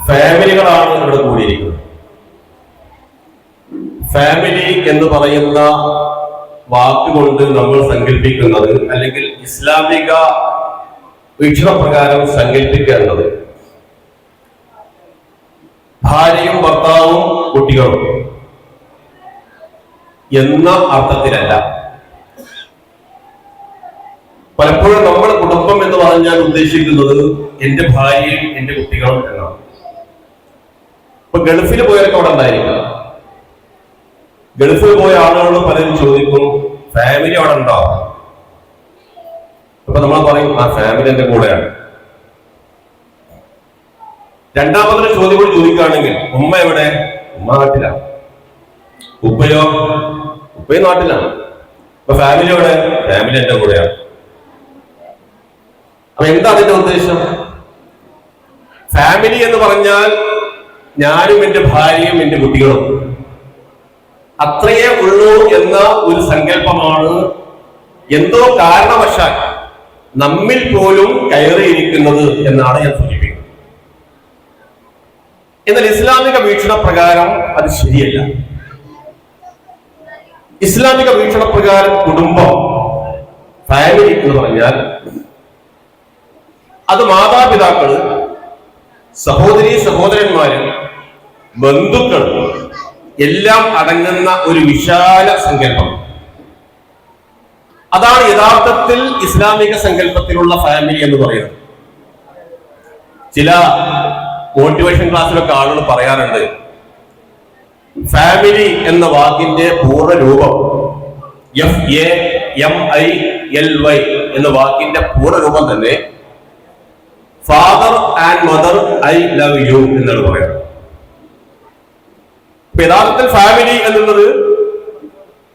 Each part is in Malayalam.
ഫാമിലികളാണ് ഇവിടെ കൂടിയിരിക്കുന്നത്. ഫാമിലി എന്ന് പറയുന്ന വാക്കുകൊണ്ട് നമ്മൾ സങ്കല്പിക്കുന്നത്, അല്ലെങ്കിൽ ഇസ്ലാമിക വീക്ഷണപ്രകാരം സങ്കല്പിക്കേണ്ടത്, ഭാര്യയും ഭർത്താവും കുട്ടികളും എന്ന അർത്ഥത്തിലല്ല. പലപ്പോഴും നമ്മൾ കുടുംബം എന്ന് പറഞ്ഞാൽ ഉദ്ദേശിക്കുന്നത് എന്റെ ഭാര്യയും എന്റെ കുട്ടികളും എന്നാണ്. ഇപ്പൊ ഗൾഫിൽ പോയവരൊക്കെ അവിടെ ഉണ്ടായിരിക്കും. ഗൾഫിൽ പോയ ആളുകളോട് പലരും ചോദിക്കും, ഫാമിലി അവിടെ ഉണ്ടോ? അപ്പൊ നമ്മൾ പറയും, ആ ഫാമിലി എന്റെ കൂടെയാണ്. രണ്ടാമതൊരു ചോദ്യം കൂടി ചോദിക്കുകയാണെങ്കിൽ, ഉമ്മ എവിടെ? ഉമ്മ നാട്ടിലാണ്. ഉപ്പയോ? ഉപ്പയും നാട്ടിലാണ്. അപ്പൊ ഫാമിലി എവിടെ? ഫാമിലി എന്റെ കൂടെയാണ്. അപ്പൊ എന്താ അതിന്റെ ഉദ്ദേശം? ഫാമിലി എന്ന് പറഞ്ഞാൽ ഞാനും എന്റെ ഭാര്യയും എന്റെ കുട്ടികളും, അത്രയേ ഉള്ളൂ എന്ന ഒരു സങ്കല്പമാണ് എന്തോ കാരണവശാൽ നമ്മിൽ പോലും കയറിയിരിക്കുന്നത് എന്നാണ് ഞാൻ സൂചിപ്പിക്കുന്നത്. എന്നാൽ ഇസ്ലാമിക വീക്ഷണപ്രകാരം അത് ശരിയല്ല. ഇസ്ലാമിക വീക്ഷണപ്രകാരം കുടുംബം, ഫാമിലി എന്ന് പറഞ്ഞാൽ അത് മാതാപിതാക്കള്, സഹോദരി സഹോദരന്മാര്, ബന്ധുക്കൾ എല്ലാം അടങ്ങുന്ന ഒരു വിശാല സങ്കല്പം. അതാണ് യഥാർത്ഥത്തിൽ ഇസ്ലാമിക സങ്കല്പത്തിലുള്ള ഫാമിലി എന്ന് പറയുന്നത്. ചില മോട്ടിവേഷൻ ക്ലാസ്സിലൊക്കെ ആളുകൾ പറയാറുണ്ട്, ഫാമിലി എന്ന വാക്കിന്റെ പൂർണ്ണ രൂപം FAMILY എന്ന വാക്കിന്റെ പൂർണ്ണ രൂപം തന്നെ father and mother I love you എന്നാണ് പറയുന്നത്. യഥാർത്ഥത്തിൽ ഫാമിലി എന്നുള്ളത്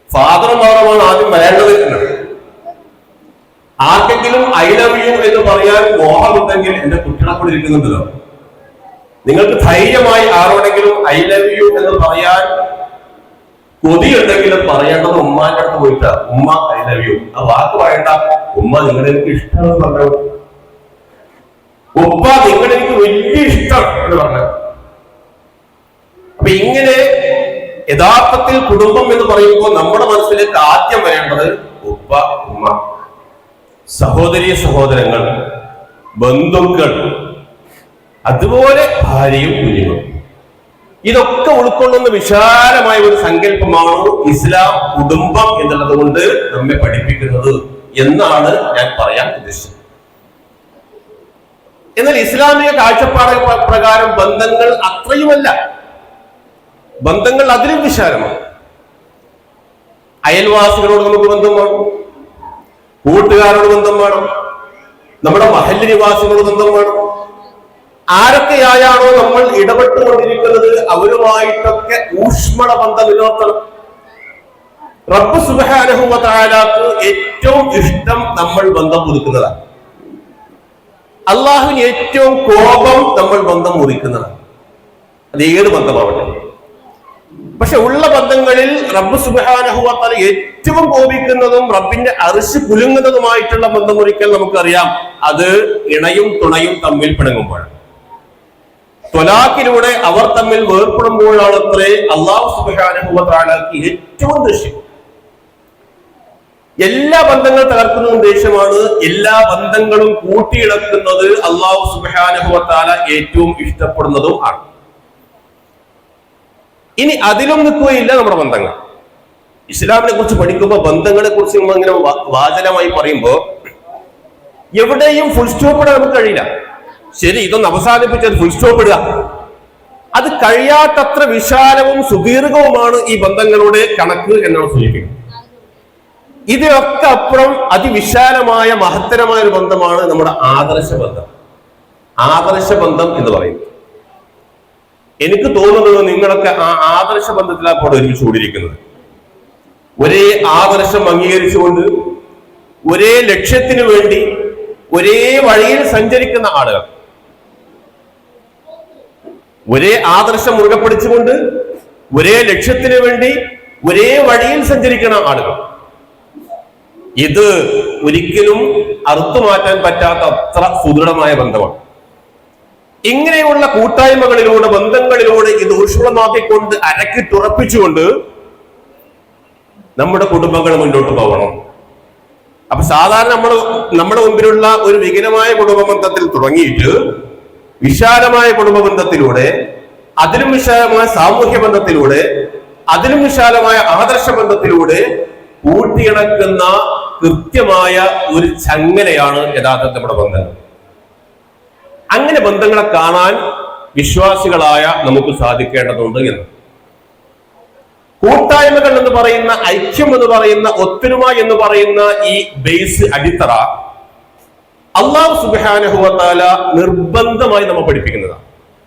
ഫാദറും മദറുമാണ് ആദ്യം വരേണ്ടത് എന്നാണ്. ആർക്കെങ്കിലും ഐ ലവ് യു എന്ന് പറയാൻ മോഹമുണ്ടെങ്കിൽ എന്റെ കുട്ടികളെ കൂടി ഇരിക്കുന്നുണ്ടല്ലോ, നിങ്ങൾക്ക് ധൈര്യമായി ആരോടെങ്കിലും ഐ ലവ് യു എന്ന് പറയാൻ കൊതിയുണ്ടെങ്കിലും പറയേണ്ടത് ഉമ്മാന്റെ അടുത്ത് പോയിട്ടാ, ഉമ്മ ഐ ലവ് യു. ആ വാക്ക് പറയണ്ട, ഉമ്മ നിങ്ങളെ എനിക്ക് ഇഷ്ടമെന്ന് പറഞ്ഞു, ഉപ്പ നിങ്ങളെ എനിക്ക് വലിയ ഇഷ്ടം എന്ന് പറഞ്ഞു. അപ്പൊ ഇങ്ങനെ യഥാർത്ഥത്തിൽ കുടുംബം എന്ന് പറയുമ്പോൾ നമ്മുടെ മനസ്സിലേക്ക് ആദ്യം വരേണ്ടത് ഉപ്പ, ഉമ്മ, സഹോദരി സഹോദരങ്ങൾ, ബന്ധുക്കൾ, അതുപോലെ ഭാര്യയും കുഞ്ഞുങ്ങളും. ഇതൊക്കെ ഉൾക്കൊള്ളുന്ന വിശാലമായ ഒരു സങ്കല്പമാണ് ഇസ്ലാം കുടുംബം എന്നുള്ളത് കൊണ്ട് നമ്മെ പഠിപ്പിക്കുന്നത് എന്നാണ് ഞാൻ പറയാൻ ഉദ്ദേശിച്ചത്. എന്നാൽ ഇസ്ലാമിക കാഴ്ചപ്പാട് പ്രകാരം ബന്ധങ്ങൾ അത്രയുമല്ല. ബന്ധങ്ങൾ അതിലും വിശാലമാണ്. അയൽവാസികളോട് നമുക്ക് ബന്ധം വേണം, കൂട്ടുകാരോട് ബന്ധം വേണം, നമ്മുടെ മഹല്ല് നിവാസികളോട് ബന്ധം വേണം. ആരൊക്കെയായാണോ നമ്മൾ ഇടപെട്ടുകൊണ്ടിരിക്കുന്നത് അവരുമായിട്ടൊക്കെ ഊഷ്മള ബന്ധം നിലനിർത്തണം. റബ്ബ് സുബ്ഹാനഹു വ തആലക്ക് ഏറ്റവും ഇഷ്ടം നമ്മൾ ബന്ധം മുറിക്കുന്നതാണ്. അള്ളാഹുവിന് ഏറ്റവും കോപം നമ്മൾ ബന്ധം മുറിക്കുന്നതാണ്. അത് ഏത് ബന്ധമാവട്ടെ. പക്ഷെ ഉള്ള ബന്ധങ്ങളിൽ റബ്ബ് സുബ്ഹാനഹു വ തആല ഏറ്റവും കോപിക്കുന്നതും റബ്ബിന്റെ അർശ് കുലുങ്ങുന്നതുമായിട്ടുള്ള ബന്ധം മുറിക്കൽ നമുക്കറിയാം. അത് ഇണയും തുണയും തമ്മിൽ പിണങ്ങുമ്പോഴാണ്. ത്വലാഖിലൂടെ അവർ തമ്മിൽ വേർപ്പെടുമ്പോഴാണ് അത്രേ അല്ലാഹു സുബ്ഹാനഹു വ തആലക്ക് ഏറ്റവും ദേഷ്യം. എല്ലാ ബന്ധങ്ങൾ തകർക്കുന്നതും ദേഷ്യമാണ്. എല്ലാ ബന്ധങ്ങളും കൂട്ടിയിളക്കുന്നത് അല്ലാഹു സുബ്ഹാനഹു വ തആല ഏറ്റവും ഇഷ്ടപ്പെടുന്നതും ആണ്. ഇനി അതിലും നിൽക്കുകയില്ല നമ്മുടെ ബന്ധങ്ങൾ. ഇസ്ലാമിനെ കുറിച്ച് പഠിക്കുമ്പോൾ ബന്ധങ്ങളെ കുറിച്ച് ഇങ്ങനെ വാചനമായി പറയുമ്പോൾ എവിടെയും ഫുൾ സ്റ്റോപ്പ് ഇടാൻ നമുക്ക് കഴിയില്ല. ശരി, ഇതൊന്ന് അവസാനിപ്പിച്ചത് ഫുൾ സ്റ്റോപ്പ് ഇടുക, അത് കഴിയാത്തത്ര വിശാലവും സുദീർഘവുമാണ് ഈ ബന്ധങ്ങളുടെ കണക്ക് എന്നാണ് സൂചിപ്പിക്കുന്നത്. ഇതിനൊക്കെ അപ്പുറം അതിവിശാലമായ മഹത്തരമായ ഒരു ബന്ധമാണ് നമ്മുടെ ആദർശ ബന്ധം. ആദർശ ബന്ധം എന്ന് പറയുന്നത് എനിക്ക് തോന്നുന്നത് നിങ്ങളൊക്കെ ആ ആദർശ ബന്ധത്തിലാണ് ഇപ്പോൾ ഒരുമിച്ച് കൂടിയിരിക്കുന്നത്. ഒരേ ആദർശം അംഗീകരിച്ചുകൊണ്ട് ഒരേ ലക്ഷ്യത്തിന് വേണ്ടി ഒരേ വഴിയിൽ സഞ്ചരിക്കുന്ന ആളുകൾ, ഒരേ ആദർശം മുറുകെ പിടിച്ചുകൊണ്ട് ഒരേ ലക്ഷ്യത്തിന് വേണ്ടി ഒരേ വഴിയിൽ സഞ്ചരിക്കുന്ന ആളുകൾ. ഇത് ഒരിക്കലും അറുത്തുമാറ്റാൻ പറ്റാത്ത അത്ര സുദൃഢമായ ബന്ധമാണ്. ഇങ്ങനെയുള്ള കൂട്ടായ്മകളിലൂടെ, ബന്ധങ്ങളിലൂടെ ഇത് ഊഷ്മളമാക്കിക്കൊണ്ട് അരക്കിട്ടുറപ്പിച്ചുകൊണ്ട് നമ്മുടെ കുടുംബങ്ങൾ മുന്നോട്ട് പോകണം. അപ്പൊ സാധാരണ നമ്മുടെ മുമ്പിലുള്ള ഒരു വികലമായ കുടുംബ ബന്ധത്തിൽ തുടങ്ങിയിട്ട് വിശാലമായ കുടുംബ ബന്ധത്തിലൂടെ, അതിലും വിശാലമായ സാമൂഹ്യ ബന്ധത്തിലൂടെ, അതിലും വിശാലമായ ആദർശ ബന്ധത്തിലൂടെ കൂട്ടിയിണക്കുന്ന കൃത്യമായ ഒരു ചങ്ങലയാണ് യഥാർത്ഥത്തിൽ നമ്മുടെ ബന്ധങ്ങൾ. അങ്ങനെ ബന്ധങ്ങളെ കാണാൻ വിശ്വാസികളായ നമുക്ക് സാധിക്കേണ്ടതുണ്ട് എന്ന്. കൂട്ടായ്മകൾ എന്ന് പറയുന്ന, ഐക്യം എന്ന് പറയുന്ന, ഒത്തൊരുമ എന്ന് പറയുന്ന ഈ ബേസ്, അടിത്തറ അല്ലാഹു സുബ്ഹാനഹു വ തആല നിർബന്ധമായി നമ്മൾ പഠിപ്പിക്കുന്നതാണ്.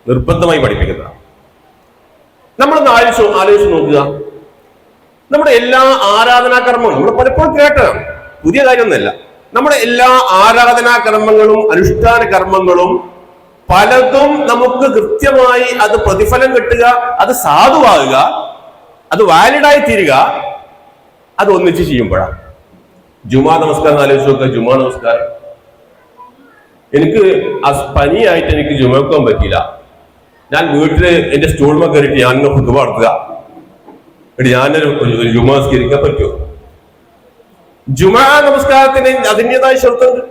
നിർബന്ധമായി പഠിപ്പിക്കുന്നതാണ്. നമ്മളൊന്ന് ആലോചിച്ച് നോക്കുക. നമ്മുടെ എല്ലാ ആരാധനാകർമ്മങ്ങളും നമ്മൾ പലപ്പോഴും കേട്ടതാണ്, പുതിയ കാര്യമൊന്നുമല്ല. നമ്മുടെ എല്ലാ ആരാധനാകർമ്മങ്ങളും അനുഷ്ഠാന കർമ്മങ്ങളും പലതും നമുക്ക് കൃത്യമായി അത് പ്രതിഫലം കിട്ടുക, അത് സാധുവാകുക, അത് വാലിഡായി തീരുക, അത് ഒന്നിച്ച് ചെയ്യുമ്പോഴാണ്. ജുമാ നമസ്കാരം ആലോചിച്ച് നോക്കുക. ജുമാ നമസ്കാരം എനിക്ക് പനിയായിട്ട് എനിക്ക് ജുമക്കാൻ പറ്റിയില്ല. ഞാൻ വീട്ടില് എന്റെ സ്റ്റൂൾമ കയറിയിട്ട് ഞാൻ ഫുഡ് നടത്തുക, ഞാനൊരു ജുമാ നമസ്കരിക്കാൻ പറ്റുമോ? ജുമാ നമസ്കാരത്തിന് അതിൻ്റെതായ ഷർത്തുണ്ട്.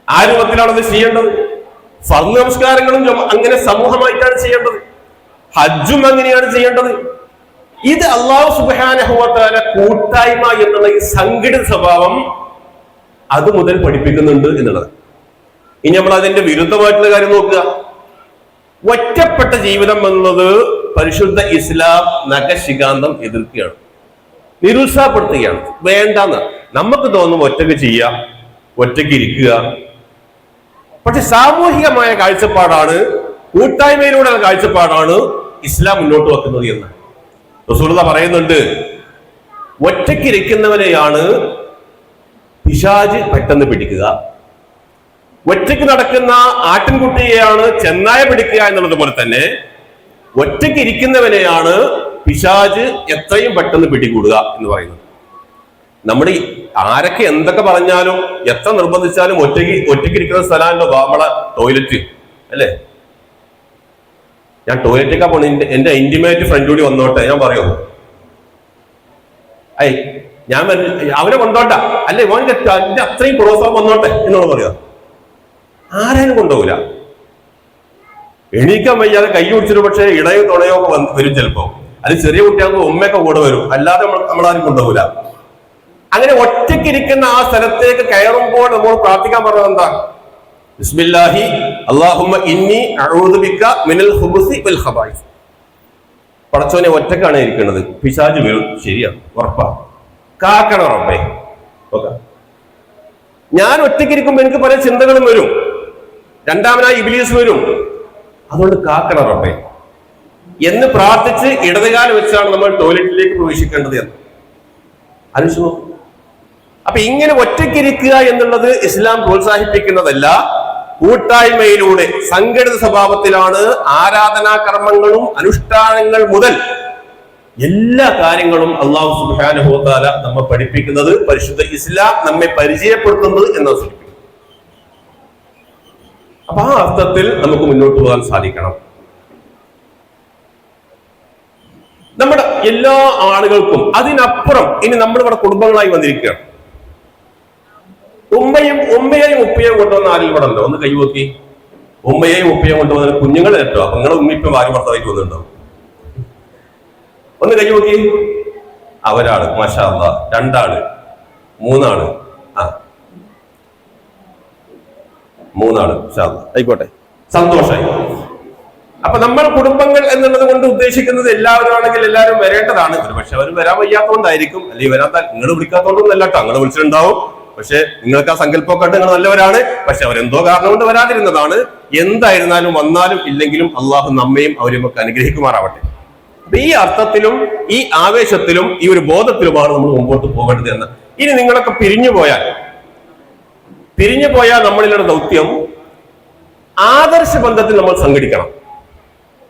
ആ രൂപത്തിലാണ് അത് ചെയ്യേണ്ടത്. ഫർദ് നമസ്കാരങ്ങളും അങ്ങനെ സമൂഹമായിട്ടാണ് ചെയ്യേണ്ടത്. ഹജ്ജും അങ്ങനെയാണ് ചെയ്യേണ്ടത്. ഇത് അല്ലാഹു സുബ്ഹാനഹു വ തആല കൂട്ടായ്മ എന്നുള്ള ഈ സംഘടിത സ്വഭാവം അത് മുതൽ പഠിപ്പിക്കുന്നുണ്ട് എന്നുള്ളത്. ഇനി നമ്മൾ അതിന്റെ വിരുദ്ധമായിട്ടുള്ള കാര്യം നോക്കുക. ഒറ്റപ്പെട്ട ജീവിതം എന്നുള്ളത് പരിശുദ്ധ ഇസ്ലാം നഖശികാന്തം എതിർക്കുകയാണ്, നിരുത്സാഹപ്പെടുത്തുകയാണ്. വേണ്ടെന്ന് നമുക്ക് തോന്നും ഒറ്റയ്ക്ക് ചെയ്യാം, ഒറ്റയ്ക്ക് ഇരിക്കുക. പക്ഷെ സാമൂഹികമായ കാഴ്ചപ്പാടാണ്, കൂട്ടായ്മയിലൂടെയുള്ള കാഴ്ചപ്പാടാണ് ഇസ്ലാം മുന്നോട്ട് വെക്കുന്നത് എന്ന് റസൂലുള്ളാഹി പറയുന്നുണ്ട്. ഒറ്റയ്ക്കിരിക്കുന്നവരെയാണ് പിശാച് പെട്ടെന്ന് പിടിക്കുക. ഒറ്റയ്ക്ക് നടക്കുന്ന ആട്ടിൻകുട്ടിയെയാണ് ചെന്നായ പിടിക്കുക എന്നുള്ളത് പോലെ തന്നെ ഒറ്റയ്ക്ക് ഇരിക്കുന്നവനെയാണ് പിശാച് എത്രയും പെട്ടെന്ന് പിടികൂടുക എന്ന് പറയുന്നത്. നമ്മുടെ ആരൊക്കെ എന്തൊക്കെ പറഞ്ഞാലും എത്ര നിർബന്ധിച്ചാലും ഒറ്റയ്ക്ക് ഇരിക്കുന്ന സ്ഥലമാണല്ലോ നമ്മളെ ടോയ്ലറ്റ്, അല്ലേ? ഞാൻ ടോയ്ലറ്റൊക്കെ പോണ എന്റെ ഇന്റിമേറ്റ് ഫ്രണ്ട് കൂടി വന്നോട്ടെ, ഞാൻ പറയുമോ? ഞാൻ അവനെ കൊണ്ടോട്ടെ, അല്ലെ മോന്റെ അത്രയും പ്രോത്സാഹം വന്നോട്ടെ എന്നോട് പറയാ. ആരാനും കൊണ്ടുപോകില്ല. എണീക്കാൻ വയ്യാതെ കൈ പിടിച്ചിട്ട് പക്ഷേ ഇടയോ തുണയോ ഒക്കെ വരും ചിലപ്പോ. അത് ചെറിയ കുട്ടിയാകുമ്പോൾ ഉമ്മയൊക്കെ കൂടെ വരും, അല്ലാതെ നമ്മളാരും കൊണ്ടുപോകില്ല. അങ്ങനെ ഒറ്റയ്ക്കിരിക്കുന്ന ആ സ്ഥലത്തേക്ക് കയറുമ്പോൾ നമ്മൾ പ്രാർത്ഥിക്കാൻ പറഞ്ഞത് എന്താ? ബിസ്മില്ലാഹി അല്ലാഹുമ്മ ഇന്നി അഊദു ബിക മിനൽ ഖുബുസി വൽ ഖബായിസ്. പടച്ചോനെ ഒറ്റക്കാണ് ഇരിക്കുന്നത്, പിശാച് വരും, ശരിയാണ്, ഉറപ്പാ. കാക്കണം റബ്ബേ. ഓക്കെ, ഞാൻ ഒറ്റയ്ക്കിരിക്കുമ്പോൾ എനിക്ക് പല ചിന്തകളും വരും, രണ്ടാമനായി ഇബ്ലീസ് വരും, അതുകൊണ്ട് കാക്കണം റബ്ബേ എന്ന് പ്രാർത്ഥിച്ച് ഇടതുകാലം വെച്ചാണ് നമ്മൾ ടോയ്ലറ്റിലേക്ക് പ്രവേശിക്കേണ്ടത് എന്ന് ആലോചിച്ചു നോക്കും. അപ്പൊ ഇങ്ങനെ ഒറ്റയ്ക്കിരിക്കുക എന്നുള്ളത് ഇസ്ലാം പ്രോത്സാഹിപ്പിക്കുന്നതല്ല. കൂട്ടായ്മയിലൂടെ സംഘടിത സ്വഭാവത്തിലാണ് ആരാധനാ കർമ്മങ്ങളും അനുഷ്ഠാനങ്ങൾ മുതൽ എല്ലാ കാര്യങ്ങളും അല്ലാഹു സുബ്ഹാനഹു വ തആല നമ്മെ പഠിപ്പിക്കുന്നത്, പരിശുദ്ധ ഇസ്ലാം നമ്മെ പരിചയപ്പെടുത്തുന്നത് എന്ന് സൂചിപ്പിക്കുന്നു. അപ്പൊ ആ അർത്ഥത്തിൽ നമുക്ക് മുന്നോട്ട് പോകാൻ സാധിക്കണം. നമ്മുടെ എല്ലാ ആളുകൾക്കും അതിനപ്പുറം ഇനി നമ്മളിവിടെ കുടുംബങ്ങളായി വന്നിരിക്കുകയാണ്. ഉമ്മയെയും ഉപ്പയെയും കൊണ്ടുവന്ന ആരും ഇവിടെ ഉണ്ടോ? ഒന്ന് കൈവക്കി. ഉമ്മയെയും ഉപ്പയെയും കൊണ്ടുവന്ന കുഞ്ഞുങ്ങൾ കേട്ടോ. അപ്പൊ നിങ്ങളെ ഉമ്മിപ്പം ഭാര്യ ഭർത്താവായിട്ട് വന്നിട്ടുണ്ടാവും. ഒന്ന് കൈവക്കി. ഒരാള്, മാഷാ അല്ലാഹ്, രണ്ടാള്, മൂന്നാള്, മൂന്നാള്, ആയിക്കോട്ടെ, സന്തോഷായി. അപ്പൊ നമ്മൾ കുടുംബങ്ങൾ എന്നുള്ളത് കൊണ്ട് ഉദ്ദേശിക്കുന്നത് എല്ലാവരും ആണെങ്കിൽ എല്ലാവരും വരേണ്ടതാണ്. പക്ഷെ അവർ വരാൻ വയ്യാത്തതുകൊണ്ടായിരിക്കും, അല്ലെങ്കിൽ വരാത്ത നിങ്ങൾ വിളിക്കാത്തതുകൊണ്ടൊന്നല്ല കേട്ടോ. നിങ്ങൾ വിളിച്ചിട്ടുണ്ടാവും, പക്ഷെ നിങ്ങൾക്ക് ആ സങ്കല്പമൊക്കെ ഉണ്ട്, നിങ്ങൾ നല്ലവരാണ്. പക്ഷെ അവരെന്തോ കാരണം കൊണ്ട് വരാതിരുന്നതാണ്. എന്തായിരുന്നാലും വന്നാലും ഇല്ലെങ്കിലും അള്ളാഹു നമ്മയും അവരും ഒക്കെ അനുഗ്രഹിക്കുമാറാവട്ടെ. അപ്പൊ ഈ അർത്ഥത്തിലും ഈ ആവേശത്തിലും ഈ ഒരു ബോധത്തിലുമാണ് നമ്മൾ മുമ്പോട്ട് പോകേണ്ടത് എന്ന്. ഇനി നിങ്ങളൊക്കെ പിരിഞ്ഞു പോയാൽ നമ്മളിലുള്ള ദൗത്യം ആദർശ ബന്ധത്തിൽ നമ്മൾ സംഘടിക്കണം.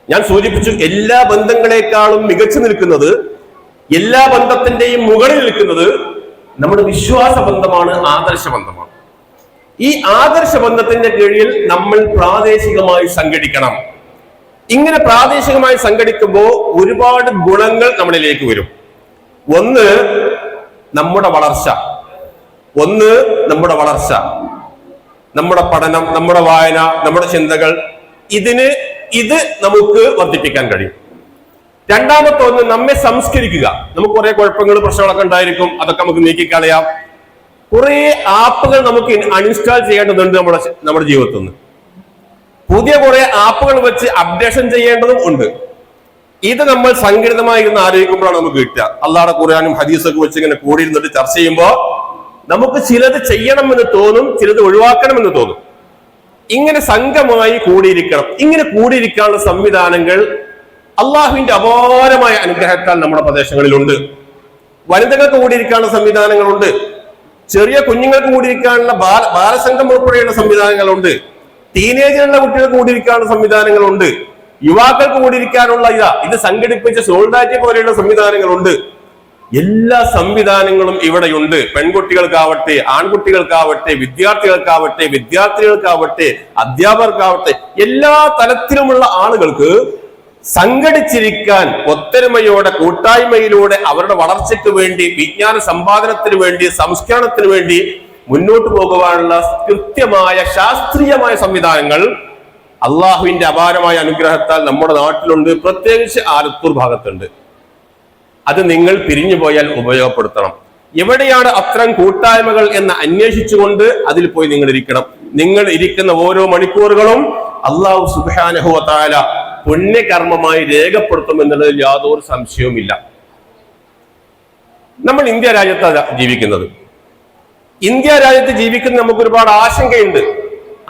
ഞാൻ സൂചിപ്പിച്ചു, എല്ലാ ബന്ധങ്ങളെക്കാളും മികച്ചു നിൽക്കുന്നത്, എല്ലാ ബന്ധത്തിന്റെയും മുകളിൽ നിൽക്കുന്നത് നമ്മുടെ വിശ്വാസ ബന്ധമാണ്, ആദർശ ബന്ധമാണ്. ഈ ആദർശ ബന്ധത്തിന്റെ കീഴിൽ നമ്മൾ പ്രാദേശികമായി സംഘടിക്കണം. ഇങ്ങനെ പ്രാദേശികമായി സംഘടിക്കുമ്പോൾ ഒരുപാട് ഗുണങ്ങൾ നമ്മളിലേക്ക് വരും. ഒന്ന് നമ്മുടെ വളർച്ച, നമ്മുടെ പഠനം, നമ്മുടെ വായന, നമ്മുടെ ചിന്തകൾ, ഇത് നമുക്ക് വർദ്ധിപ്പിക്കാൻ കഴിയും. രണ്ടാമത്തെ ഒന്ന് നമ്മെ സംസ്കരിക്കുക. നമുക്ക് കുറെ കുഴപ്പങ്ങൾ, പ്രശ്നങ്ങളൊക്കെ ഉണ്ടായിരിക്കും, അതൊക്കെ നമുക്ക് നീക്കിക്കളയാം. കുറെ ആപ്പുകൾ നമുക്ക് അൺഇൻസ്റ്റാൾ ചെയ്യേണ്ടതുണ്ട് നമ്മുടെ ജീവിതത്തിൽ നിന്ന്. പുതിയ കുറെ ആപ്പുകൾ വെച്ച് അപ്ഡേഷൻ ചെയ്യേണ്ടതും ഉണ്ട്. ഇത് നമ്മൾ സംഘടിതമായിരുന്ന് ആലോചിക്കുമ്പോഴാണ് നമുക്ക് കിട്ടുക. അള്ളാഹുടെ ഖുർആനും ഹദീസൊക്കെ വെച്ച് ഇങ്ങനെ കൂടിയിരുന്നിട്ട് ചർച്ച ചെയ്യുമ്പോൾ നമുക്ക് ചിലത് ചെയ്യണമെന്ന് തോന്നും, ചിലത് ഒഴിവാക്കണമെന്ന് തോന്നും. ഇങ്ങനെ സംഘമായി കൂടിയിരിക്കണം. ഇങ്ങനെ കൂടിയിരിക്കാനുള്ള സംവിധാനങ്ങൾ അള്ളാഹുവിന്റെ അപാരമായ അനുഗ്രഹത്താൽ നമ്മുടെ പ്രദേശങ്ങളിലുണ്ട്. വനിതകൾക്ക് കൂടിയിരിക്കാനുള്ള സംവിധാനങ്ങളുണ്ട്. ചെറിയ കുഞ്ഞുങ്ങൾക്ക് കൂടിയിരിക്കാനുള്ള ബാലസംഘം ഉൾപ്പെടെയുള്ള സംവിധാനങ്ങളുണ്ട്. ടീനേജറുള്ള കുട്ടികൾക്ക് കൂടിയിരിക്കാനുള്ള സംവിധാനങ്ങളുണ്ട്. യുവാക്കൾക്ക് കൂടിയിരിക്കാനുള്ള ഇത് സംഘടിപ്പിച്ച സോൾഡാറ്റി പോലെയുള്ള സംവിധാനങ്ങളുണ്ട്. എല്ലാ സംവിധാനങ്ങളും ഇവിടെയുണ്ട്. പെൺകുട്ടികൾക്കാവട്ടെ, ആൺകുട്ടികൾക്കാവട്ടെ, വിദ്യാർത്ഥികൾക്കാവട്ടെ, അധ്യാപകർക്കാവട്ടെ, എല്ലാ തലത്തിലുമുള്ള ആളുകൾക്ക് സംഘടിച്ചിരിക്കാൻ ഒത്തൊരുമയോടെ, കൂട്ടായ്മയിലൂടെ അവരുടെ വളർച്ചയ്ക്ക് വേണ്ടി, വിജ്ഞാന സമ്പാദനത്തിന് വേണ്ടി, സംസ്കരണത്തിന് വേണ്ടി മുന്നോട്ട് പോകുവാനുള്ള കൃത്യമായ ശാസ്ത്രീയമായ സംവിധാനങ്ങൾ അള്ളാഹുവിന്റെ അപാരമായ അനുഗ്രഹത്താൽ നമ്മുടെ നാട്ടിലുണ്ട്. പ്രത്യേകിച്ച് ആലത്തൂർ ഭാഗത്തുണ്ട്. അത് നിങ്ങൾ പിരിഞ്ഞു പോയാൽ ഉപയോഗപ്പെടുത്തണം. എവിടെയാണ് അത്തരം കൂട്ടായ്മകൾ എന്ന് അന്വേഷിച്ചുകൊണ്ട് അതിൽ പോയി നിങ്ങൾ ഇരിക്കണം. നിങ്ങൾ ഇരിക്കുന്ന ഓരോ മണിക്കൂറുകളും അള്ളാഹു സുബ്ഹാനഹു വ തആല പുണ്യകർമ്മമായി രേഖപ്പെടുത്തും എന്നുള്ളതിൽ യാതൊരു സംശയവുമില്ല. നമ്മൾ ഇന്ത്യ രാജ്യത്താണ് ജീവിക്കുന്നത്. ഇന്ത്യ രാജ്യത്ത് ജീവിക്കുന്ന നമുക്ക് ഒരുപാട് ആശങ്കയുണ്ട്.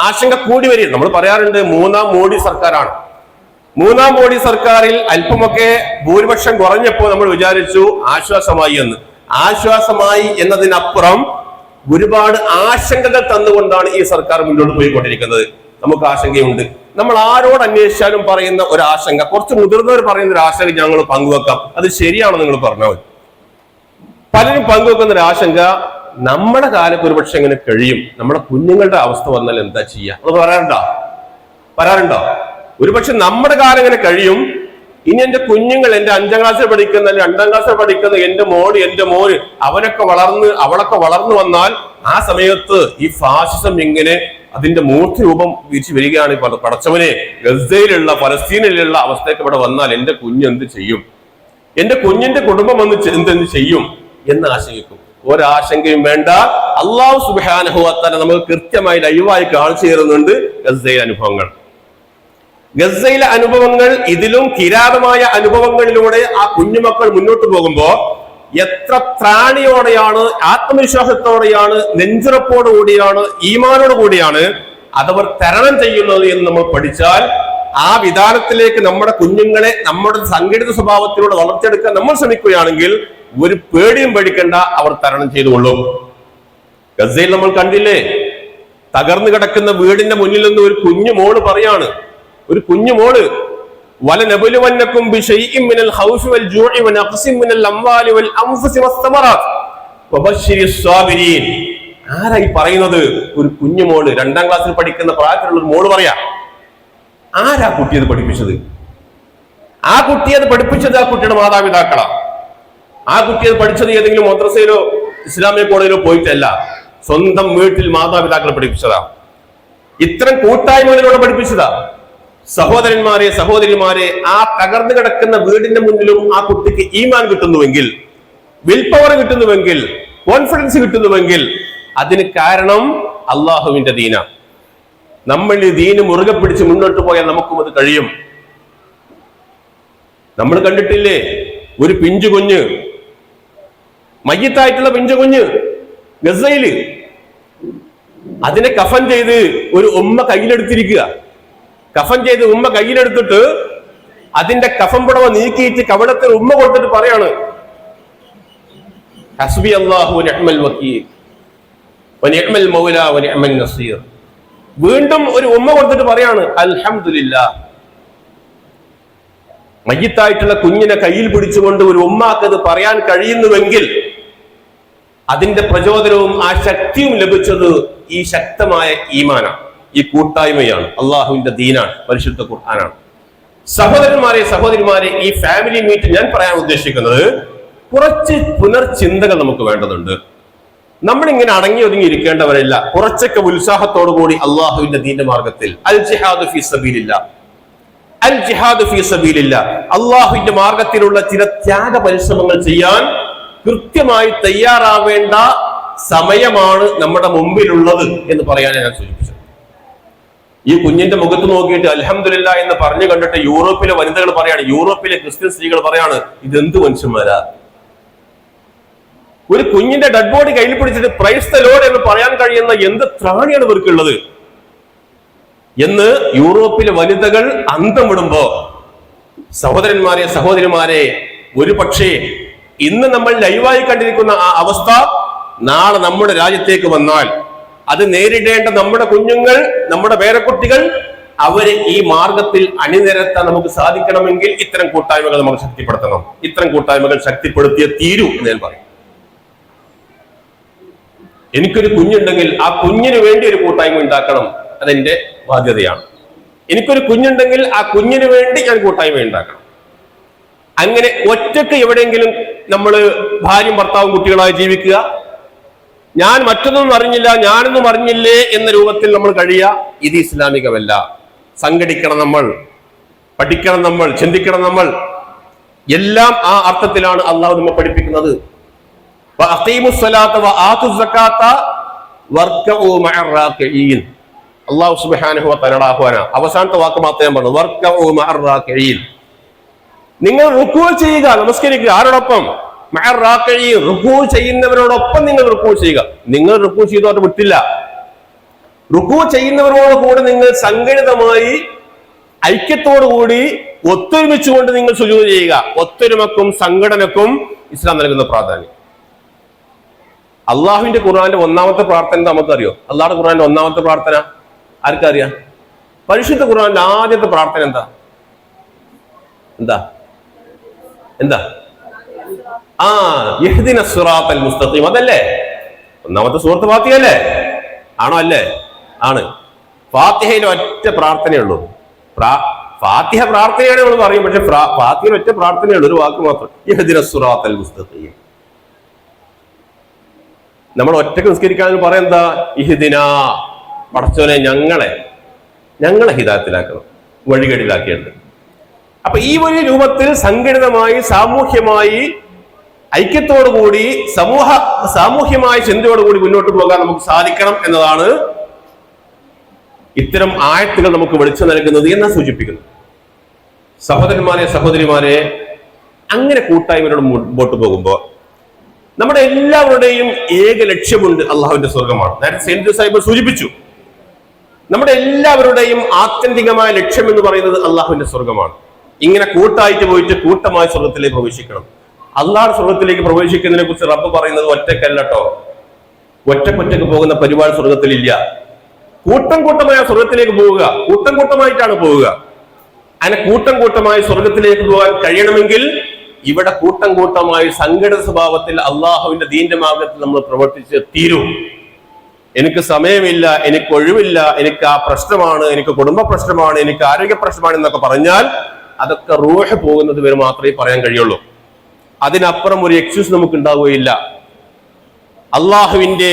ആശങ്ക കൂടി വരും. നമ്മൾ പറയാറുണ്ട് മൂന്നാം മോഡി സർക്കാരാണ്. മൂന്നാം മോഡി സർക്കാരിൽ അല്പമൊക്കെ ഭൂരിപക്ഷം കുറഞ്ഞപ്പോൾ നമ്മൾ വിചാരിച്ചു ആശ്വാസമായി എന്ന്. ആശ്വാസമായി എന്നതിനപ്പുറം ഒരുപാട് ആശങ്കകൾ തന്നുകൊണ്ടാണ് ഈ സർക്കാർ മുന്നോട്ട് പോയിക്കൊണ്ടിരിക്കുന്നത്. നമുക്ക് ആശങ്കയുണ്ട്. നമ്മൾ ആരോട് അന്വേഷിച്ചാലും പറയുന്ന ഒരു ആശങ്ക, കുറച്ച് മുതിർന്നവർ പറയുന്ന ഒരു ആശങ്ക ഞങ്ങൾ പങ്കുവെക്കാം. അത് ശരിയാണോ നിങ്ങൾ പറഞ്ഞാൽ മതി. പലരും പങ്കുവെക്കുന്ന ഒരു ആശങ്ക, നമ്മുടെ കാലത്ത് ഒരുപക്ഷെ എങ്ങനെ കഴിയും, നമ്മുടെ കുഞ്ഞുങ്ങളുടെ അവസ്ഥ വന്നാൽ എന്താ ചെയ്യുക? അത് പറയാറുണ്ടോ? ഒരുപക്ഷെ നമ്മുടെ കാലം എങ്ങനെ കഴിയും, ഇനി എന്റെ കുഞ്ഞുങ്ങൾ, എന്റെ 5ാം ക്ലാസ്സിൽ പഠിക്കുന്ന, 2ാം ക്ലാസ്സിൽ പഠിക്കുന്ന എന്റെ മോന് അവളൊക്കെ വളർന്നു വന്നാൽ ആ സമയത്ത് ഈ ഫാസിസം ഇങ്ങനെ അതിന്റെ മൂർത്തി രൂപം വീഴ്ച വരികയാണ്. പടച്ചവനെ, ഗസയിലുള്ള, പലസ്തീനിലുള്ള അവസ്ഥയൊക്കെ ഇവിടെ വന്നാൽ എന്റെ കുഞ്ഞ് എന്ത് ചെയ്യും, എന്റെ കുഞ്ഞിന്റെ കുടുംബം എന്ത് ചെയ്യും എന്ന് ആശങ്കിക്കും. ഒരാശങ്കയും വേണ്ട. അള്ളാഹു സുബ്ഹാനഹു വ തആല നമുക്ക് കൃത്യമായി ലൈവായി കാണിച്ചു തരുന്നുണ്ട് ഗസയിലെ അനുഭവങ്ങൾ. ഗസയിലെ അനുഭവങ്ങൾ ഇതിലും കിരാതമായ അനുഭവങ്ങളിലൂടെ ആ കുഞ്ഞുമക്കൾ മുന്നോട്ട് പോകുമ്പോ എത്ര ത്രാണിയോടെയാണ്, ആത്മവിശ്വാസത്തോടെയാണ്, നെഞ്ചുറപ്പോടുകൂടിയാണ്, ഈമാനോട് കൂടിയാണ് അതവർ തരണം ചെയ്യുന്നത് എന്ന് നമ്മൾ പഠിച്ചാൽ ആ വിധാനത്തിലേക്ക് നമ്മുടെ കുഞ്ഞുങ്ങളെ നമ്മുടെ സംഘടിത സ്വഭാവത്തിലൂടെ വളർത്തിയെടുക്കാൻ നമ്മൾ ശ്രമിക്കുകയാണെങ്കിൽ ഒരു പേടിയും പേടിക്കേണ്ട, അവർ തരണം ചെയ്തുകൊള്ളും. ഗസയിൽ നമ്മൾ കണ്ടില്ലേ, തകർന്നു കിടക്കുന്ന വീടിന്റെ മുന്നിൽ നിന്ന് ഒരു കുഞ്ഞു മോള് പറയാണ്, വലനബലുവന്നകും ബിശൈഇൻ മിനൽ ഖൗഫി വൽ ജൂഇ വനഖ്സിൻ മിനൽ അംവാലി വൽ അൻഫുസി വസ്സമറാത്ത് വബശ്ശിരിസ് സാബിരീൻ. ആരായി പറയുന്നത്? ഒരു കുഞ്ഞുമോള്, 2ാം ക്ലാസ്സിൽ പഠിക്കുന്ന പ്രായത്തിലുള്ള ഒരു മോള് പറയാ. ആരാ കുട്ടിയത് പഠിപ്പിച്ചത്? ആ കുട്ടിയത് പഠിപ്പിച്ചത് ആ കുട്ടിയുടെ മാതാപിതാക്കളാ. ആ കുട്ടിയത് പഠിച്ചത് ഏതെങ്കിലും മദ്രസയിലോ ഇസ്ലാമിക കോളേജിലോ പോയിട്ടല്ല, സ്വന്തം വീട്ടിൽ മാതാപിതാക്കളെ പഠിപ്പിച്ചതാ. ഇത്തരം കൂട്ടായ്മകളിലൂടെ പഠിപ്പിച്ചതാ. സഹോദരന്മാരെ, സഹോദരിമാരെ, ആ തകർന്നു കിടക്കുന്ന വീടിന്റെ മുന്നിലും ആ കുട്ടിക്ക് ഈമാൻ കിട്ടുന്നുവെങ്കിൽ, വിൽ പവർ കിട്ടുന്നുവെങ്കിൽ, കോൺഫിഡൻസ് കിട്ടുന്നുവെങ്കിൽ അതിന് കാരണം അള്ളാഹുവിന്റെ ദീന. നമ്മൾ ഈ ദീന് മുറുകെ പിടിച്ച് മുന്നോട്ട് പോയാൽ നമുക്കും അത് കഴിയും. നമ്മൾ കണ്ടിട്ടില്ലേ ഒരു പിഞ്ചു കുഞ്ഞ്, മയ്യത്തായിട്ടുള്ള പിഞ്ചു കുഞ്ഞ് ഗസയില്, അതിനെ കഫൻ ചെയ്ത് ഒരു ഉമ്മ കയ്യിലെടുത്തിരിക്കുക. കഫൻ ചെയ്ത് ഉമ്മ കയ്യിലെടുത്തിട്ട് അതിന്റെ കഫൻ പുടവ നീക്കിയിട്ട് കവടത്തിൽ ഉമ്മ കൊടുത്തിട്ട് പറയാണ്, ഹസ്ബി അല്ലാഹു വനിഅ്മൽ വകീൽ വനിഅ്മൽ മൗല വനിഅ്മൻ നസീർ. വീണ്ടും ഒരു ഉമ്മ കൊടുത്തിട്ട് പറയാണ്, അൽഹംദുലില്ലാഹ്. മയ്യിത്തായിട്ടുള്ള കുഞ്ഞിനെ കയ്യിൽ പിടിച്ചുകൊണ്ട് ഒരു ഉമ്മാക്കത് പറയാൻ കഴിയുന്നുവെങ്കിൽ അതിന്റെ പ്രചോദനവും ആ ശക്തിയും ലഭിച്ചത് ഈ ശക്തമായ ഈമാനാണ്, ഈ കൂട്ടായ്മയാണ്, അള്ളാഹുവിന്റെ ദീനാണ്, പരിശുദ്ധ ഖുർആനാണ്. സഹോദരന്മാരെ സഹോദരിമാരെ, ഈ ഫാമിലി മീറ്റ് ഞാൻ പറയാൻ ഉദ്ദേശിക്കുന്നത് കുറച്ച് പുനർചിന്തകൾ നമുക്ക് വേണ്ടതുണ്ട്. നമ്മളിങ്ങനെ അടങ്ങി ഒതുങ്ങി ഇരിക്കേണ്ടവരല്ല. കുറച്ചൊക്കെ ഉത്സാഹത്തോടു കൂടി അള്ളാഹുവിന്റെ ദീന്റെ മാർഗത്തിൽ അൽ ജിഹാദ് ഫീ സബീലില്ലാ, അൽ ജിഹാദ് ഫീ സബീലില്ലാ, അള്ളാഹുവിന്റെ മാർഗത്തിലുള്ള ചില ത്യാഗ പരിശ്രമങ്ങൾ ചെയ്യാൻ കൃത്യമായി തയ്യാറാവേണ്ട സമയമാണ് നമ്മുടെ മുമ്പിലുള്ളത് എന്ന് പറയാനാണ് ഞാൻ സൂചിപ്പിച്ചത്. ഈ കുഞ്ഞിന്റെ മുഖത്ത് നോക്കിയിട്ട് അൽഹംദുലില്ലാ എന്ന് പറഞ്ഞു കണ്ടിട്ട് യൂറോപ്പിലെ വനിതകൾ പറയാണ്, യൂറോപ്പിലെ ക്രിസ്ത്യൻ സ്ത്രീകൾ പറയാണ്, ഇതെന്ത് മനുഷ്യന്മാരാ. ഒരു കുഞ്ഞിന്റെ ഡെഡ് ബോഡി കയ്യിൽ പിടിച്ചിട്ട് പ്രൈസ് ദി ലോർഡ് എന്ന് പറയാൻ കഴിയുന്ന എന്ത് ത്രാണിയാണ് ഇവർക്കുള്ളത് എന്ന് യൂറോപ്പിലെ വനിതകൾ അന്തം വിടുമ്പോ, സഹോദരന്മാരെ സഹോദരിമാരെ, ഒരു പക്ഷേ ഇന്ന് നമ്മൾ ലൈവായി കണ്ടിരിക്കുന്ന ആ അവസ്ഥ നാളെ നമ്മുടെ രാജ്യത്തേക്ക് വന്നാൽ അത് നേരിടേണ്ട നമ്മുടെ കുഞ്ഞുങ്ങൾ, നമ്മുടെ പേരക്കുട്ടികൾ, അവരെ ഈ മാർഗത്തിൽ അണിനിരത്താൻ നമുക്ക് സാധിക്കണമെങ്കിൽ ഇത്തരം കൂട്ടായ്മകൾ നമുക്ക് ശക്തിപ്പെടുത്തണം. ഇത്തരം കൂട്ടായ്മകൾ ശക്തിപ്പെടുത്തിയേ തീരൂ എന്ന് ഞാൻ പറയും. എനിക്കൊരു കുഞ്ഞുണ്ടെങ്കിൽ ആ കുഞ്ഞിന് വേണ്ടി ഒരു കൂട്ടായ്മ ഉണ്ടാക്കണം, അതെന്റെ ബാധ്യതയാണ്. എനിക്കൊരു കുഞ്ഞുണ്ടെങ്കിൽ ആ കുഞ്ഞിന് വേണ്ടി ഞാൻ കൂട്ടായ്മ ഉണ്ടാക്കണം. അങ്ങനെ ഒറ്റക്ക് എവിടെയെങ്കിലും നമ്മൾ ഭാര്യയും ഭർത്താവും കുട്ടികളായി ജീവിക്കുക, ഞാൻ മറ്റൊന്നും അറിഞ്ഞില്ല, ഞാനൊന്നും അറിഞ്ഞില്ലേ എന്ന രൂപത്തിൽ നമ്മൾ കഴിയുക, ഇത് ഇസ്ലാമികമല്ല. സംഘടിക്കണം നമ്മൾ, പഠിക്കണം നമ്മൾ, ചിന്തിക്കണം നമ്മൾ. എല്ലാം ആ അർത്ഥത്തിലാണ് അള്ളാഹു നമ്മെ പഠിപ്പിക്കുന്നത്. അള്ളാഹു സുബ്ഹാനഹു വ തആല ആഹ്വാന, അവസാനത്തെ വാക്ക് മാത്രമേ പറഞ്ഞു, വർക്കഉ മഅർ റാക്കിഈൻ. നിങ്ങൾ റുക്കൂ ചെയ്യുക, നമസ്കരിക്കുക. ആരോടൊപ്പം? മഅർ റാക്കിഈൻ, റുക്കൂ ചെയ്യുന്നവരോടൊപ്പം നിങ്ങൾ റുക്കൂ ചെയ്യുക. നിങ്ങൾ റുക്കൂ ചെയ്തോട്ട് വിട്ടില്ല. റുക്കൂ ചെയ്യുന്നവരോട് കൂടെ നിങ്ങൾ സംഘടിതമായി ഐക്യത്തോടുകൂടി ഒത്തൊരുമിച്ചുകൊണ്ട് നിങ്ങൾ സുജൂദ് ചെയ്യുക. ഒത്തൊരുമക്കും സംഘടനക്കും ഇസ്ലാം നൽകുന്ന പ്രാധാന്യം. അള്ളാഹുവിന്റെ ഖുർആന്റെ ഒന്നാമത്തെ പ്രാർത്ഥന എന്താ നമുക്കറിയോ? അള്ളാഹുടെ ഖുർആന്റെ ഒന്നാമത്തെ പ്രാർത്ഥന ആർക്കറിയാം? പരിശുദ്ധ ഖുർആന്റെ ആദ്യത്തെ പ്രാർത്ഥന എന്താ? എന്താ എന്താ യഹ്ദിന സിറാത്തൽ മുസ്തഖീം, അതല്ലേ ഒന്നാമത്തെ സൂറത്ത് ഫാത്തിഹ അല്ലേ? ആണോ? അല്ലേ? ആണ്. ഫാത്തിഹയിൽ ഒറ്റ പ്രാർത്ഥനയേ ഉള്ളൂ. ഫാത്തിഹ പ്രാർത്ഥനയാണ് നമ്മൾ പറയും, പക്ഷെ ഫാത്തിഹയിൽ ഒറ്റ പ്രാർത്ഥനയേ ഉള്ളൂ, ഒരു വാക്ക് മാത്രം, യഹ്ദിന സിറാത്തൽ മുസ്തഖീം. നമ്മൾ ഒറ്റക്ക് നിസ്കരിക്കാൻ പറയാൻ എന്താ? ഇഹ്ദിന, പടച്ചോനെ ഞങ്ങളെ ഹിദായത്തിലാക്കണം, വഴികേടിലാക്കിയിട്ട്. അപ്പൊ ഈ ഒരു രൂപത്തിൽ സംഘടിതമായി സാമൂഹ്യമായി ഐക്യത്തോടുകൂടി സാമൂഹ്യമായ ചിന്തയോടുകൂടി മുന്നോട്ട് പോകാൻ നമുക്ക് സാധിക്കണം എന്നതാണ് ഇത്തരം ആയത്തുകൾ നമുക്ക് വെളിച്ചം നൽകുന്നത് എന്നാ സൂചിപ്പിക്കുന്നത്. സഹോദരന്മാരെ സഹോദരിമാരെ, അങ്ങനെ കൂട്ടായ്മയോട് മുമ്പോട്ട് പോകുമ്പോൾ നമ്മുടെ എല്ലാവരുടെയും ഏക ലക്ഷ്യമുണ്ട്, അള്ളാഹുവിന്റെ സ്വർഗമാണ്. നേരത്തെ സെയ്ദ് സാഹിബ് സൂചിപ്പിച്ചു, നമ്മുടെ എല്ലാവരുടെയും ആത്യന്തികമായ ലക്ഷ്യം എന്ന് പറയുന്നത് അള്ളാഹുവിന്റെ സ്വർഗമാണ്. ഇങ്ങനെ കൂട്ടായിട്ട് പോയിട്ട് കൂട്ടമായ സ്വർഗത്തിലേക്ക് പ്രവേശിക്കണം. അള്ളാഹുടെ സ്വർഗത്തിലേക്ക് പ്രവേശിക്കുന്നതിനെ കുറിച്ച് റബ്ബ് പറയുന്നത് ഒറ്റക്കല്ലോ, ഒറ്റക്കൊറ്റക്ക് പോകുന്ന പരിപാടി സ്വർഗത്തിലില്ല. കൂട്ടം കൂട്ടമായ സ്വർഗത്തിലേക്ക് പോവുക, കൂട്ടം കൂട്ടമായിട്ടാണ് പോവുക. അങ്ങനെ കൂട്ടം കൂട്ടമായി സ്വർഗത്തിലേക്ക് പോകാൻ കഴിയണമെങ്കിൽ ഇവിടെ കൂട്ടം കൂട്ടമായി സംഘടിത സ്വഭാവത്തിൽ അള്ളാഹുവിന്റെ ദീന്റെ മാർഗത്തിൽ നമ്മൾ പ്രവർത്തിച്ച് തീരൂ. എനിക്ക് സമയമില്ല, എനിക്ക് ഒഴിവില്ല, എനിക്ക് ആ പ്രശ്നമാണ്, എനിക്ക് കുടുംബ പ്രശ്നമാണ്, എനിക്ക് ആരോഗ്യ പ്രശ്നമാണ് എന്നൊക്കെ പറഞ്ഞാൽ അതൊക്കെ റൂഹ് പോകുന്നത് വരെ മാത്രമേ പറയാൻ കഴിയുള്ളൂ. അതിനപ്പുറം ഒരു എക്സ്ക്യൂസ് നമുക്ക് ഉണ്ടാവുകയില്ല. അള്ളാഹുവിന്റെ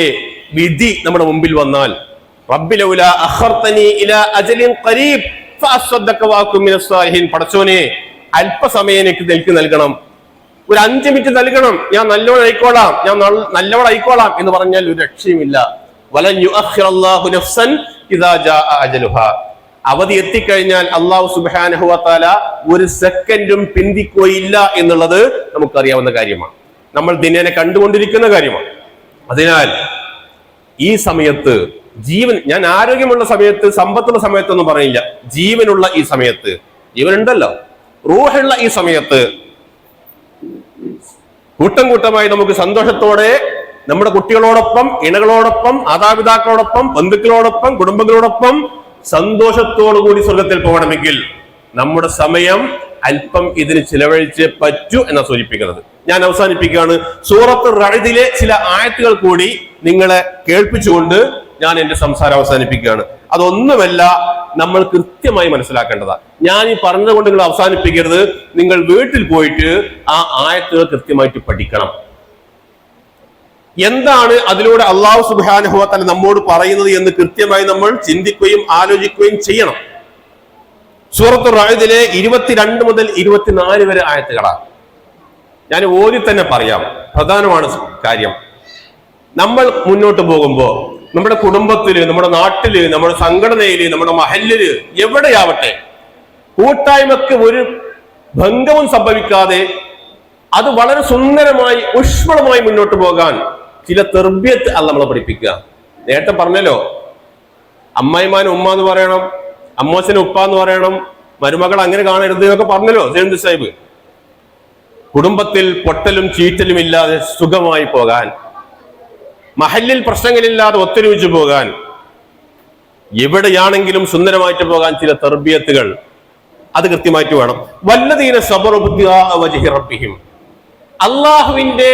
വിധി നമ്മുടെ മുമ്പിൽ വന്നാൽ, റബ്ബി ലൗലാ അഖർതനി ഇലാ അജലിൻ ഖരീബ് ഫഅസ്സദ്ദഖ വഅകും മിനസ് സാലിഹിൻ, പടച്ചോനെ അല്പസമയം എനിക്ക് നൽകണം, ഒരു 5 മിനിറ്റ് നൽകണം, ഞാൻ നല്ലവളായിക്കോളാം, ഞാൻ നല്ലവളായിക്കോളാം എന്ന് പറഞ്ഞാൽ ഒരു രക്ഷയുമില്ല. വലൻ യുഅഖിറല്ലാഹു നഫ്സൻ ഇദാ ജാഅ അജലുഹാ, അവധി എത്തിക്കഴിഞ്ഞാൽ അള്ളാഹു സുബ്ഹാനഹു വ തആല ഒരു സെക്കൻഡും പിന്തിക്കുകയില്ല എന്നുള്ളത് നമുക്കറിയാവുന്ന കാര്യമാണ്, നമ്മൾ ദിനേന കണ്ടുകൊണ്ടിരിക്കുന്ന കാര്യമാണ്. അതിനാൽ ഈ സമയത്ത് ഞാൻ ആരോഗ്യമുള്ള സമയത്ത്, സമ്പത്തുള്ള സമയത്തൊന്നും പറയില്ല, ജീവനുള്ള ഈ സമയത്ത്, ജീവനുണ്ടല്ലോ, റൂഹുള്ള ഈ സമയത്ത് കൂട്ടം കൂട്ടമായി നമുക്ക് സന്തോഷത്തോടെ നമ്മുടെ കുട്ടികളോടൊപ്പം, ഇണകളോടൊപ്പം, മാതാപിതാക്കളോടൊപ്പം, ബന്ധുക്കളോടൊപ്പം, കുടുംബങ്ങളോടൊപ്പം സന്തോഷത്തോടു കൂടി സ്വർഗത്തിൽ പോകണമെങ്കിൽ നമ്മുടെ സമയം അല്പം ഇതിന് ചിലവഴിച്ച് പറ്റൂ എന്നാണ് സൂചിപ്പിക്കുന്നത്. ഞാൻ അവസാനിപ്പിക്കുകയാണ്. സൂറത്ത് റഅദിലെ ചില ആയത്തുകൾ കൂടി നിങ്ങളെ കേൾപ്പിച്ചുകൊണ്ട് ഞാൻ എന്റെ സംസാരം അവസാനിപ്പിക്കുകയാണ്. അതൊന്നുമല്ല, നമ്മൾ കൃത്യമായി മനസ്സിലാക്കേണ്ടതാണ്. ഞാൻ ഈ പറഞ്ഞതുകൊണ്ട് നിങ്ങൾ അവസാനിപ്പിക്കരുത്. നിങ്ങൾ വീട്ടിൽ പോയിട്ട് ആ ആയത്തുകൾ കൃത്യമായിട്ട് പഠിക്കണം. എന്താണ് അതിലൂടെ അല്ലാഹു സുബ്ഹാനഹു വ തആല നമ്മോട് പറയുന്നത് എന്ന് കൃത്യമായി നമ്മൾ ചിന്തിക്കുകയും ആലോചിക്കുകയും ചെയ്യണം. സൂറത്ത് റഅദിലെ 22 മുതൽ 24 വരെ ആയത്തുകളാണ്. ഞാൻ ഓതി തന്നെ പറയാം, പ്രധാനമാണ് കാര്യം. നമ്മൾ മുന്നോട്ട് പോകുമ്പോൾ നമ്മുടെ കുടുംബത്തില്, നമ്മുടെ നാട്ടില്, നമ്മുടെ സംഘടനയില്, നമ്മുടെ മഹല്ലില്, എവിടെയാവട്ടെ, കൂട്ടായ്മക്ക് ഒരു ഭംഗവും സംഭവിക്കാതെ അത് വളരെ സുന്ദരമായി ഊഷ്മളമായി മുന്നോട്ട് പോകാൻ ചില തെർബിയത്ത് അല്ല നമ്മളെ പഠിപ്പിക്കുക. നേരത്തെ പറഞ്ഞല്ലോ, അമ്മായിമാന് ഉമ്മ എന്ന് പറയണം, അമ്മോശന് ഉപ്പ എന്ന് പറയണം, മരുമകൾ അങ്ങനെ കാണരുത് എന്നൊക്കെ പറഞ്ഞല്ലോ സൈനുദ്ദീൻ സാഹിബ്. കുടുംബത്തിൽ പൊട്ടലും ചീറ്റലും ഇല്ലാതെ സുഖമായി പോകാൻ, മഹല്ലിൽ പ്രശ്നങ്ങളില്ലാതെ ഒത്തൊരുമിച്ച് പോകാൻ, എവിടെയാണെങ്കിലും സുന്ദരമായിട്ട് പോകാൻ ചില തർബിയത്തുകൾ അത് കൃത്യമായിട്ട് വേണം. വല്ലദീന സബറു ബിദ്ദാ വജ്ഹി റബ്ബിഹിം, അള്ളാഹുവിന്റെ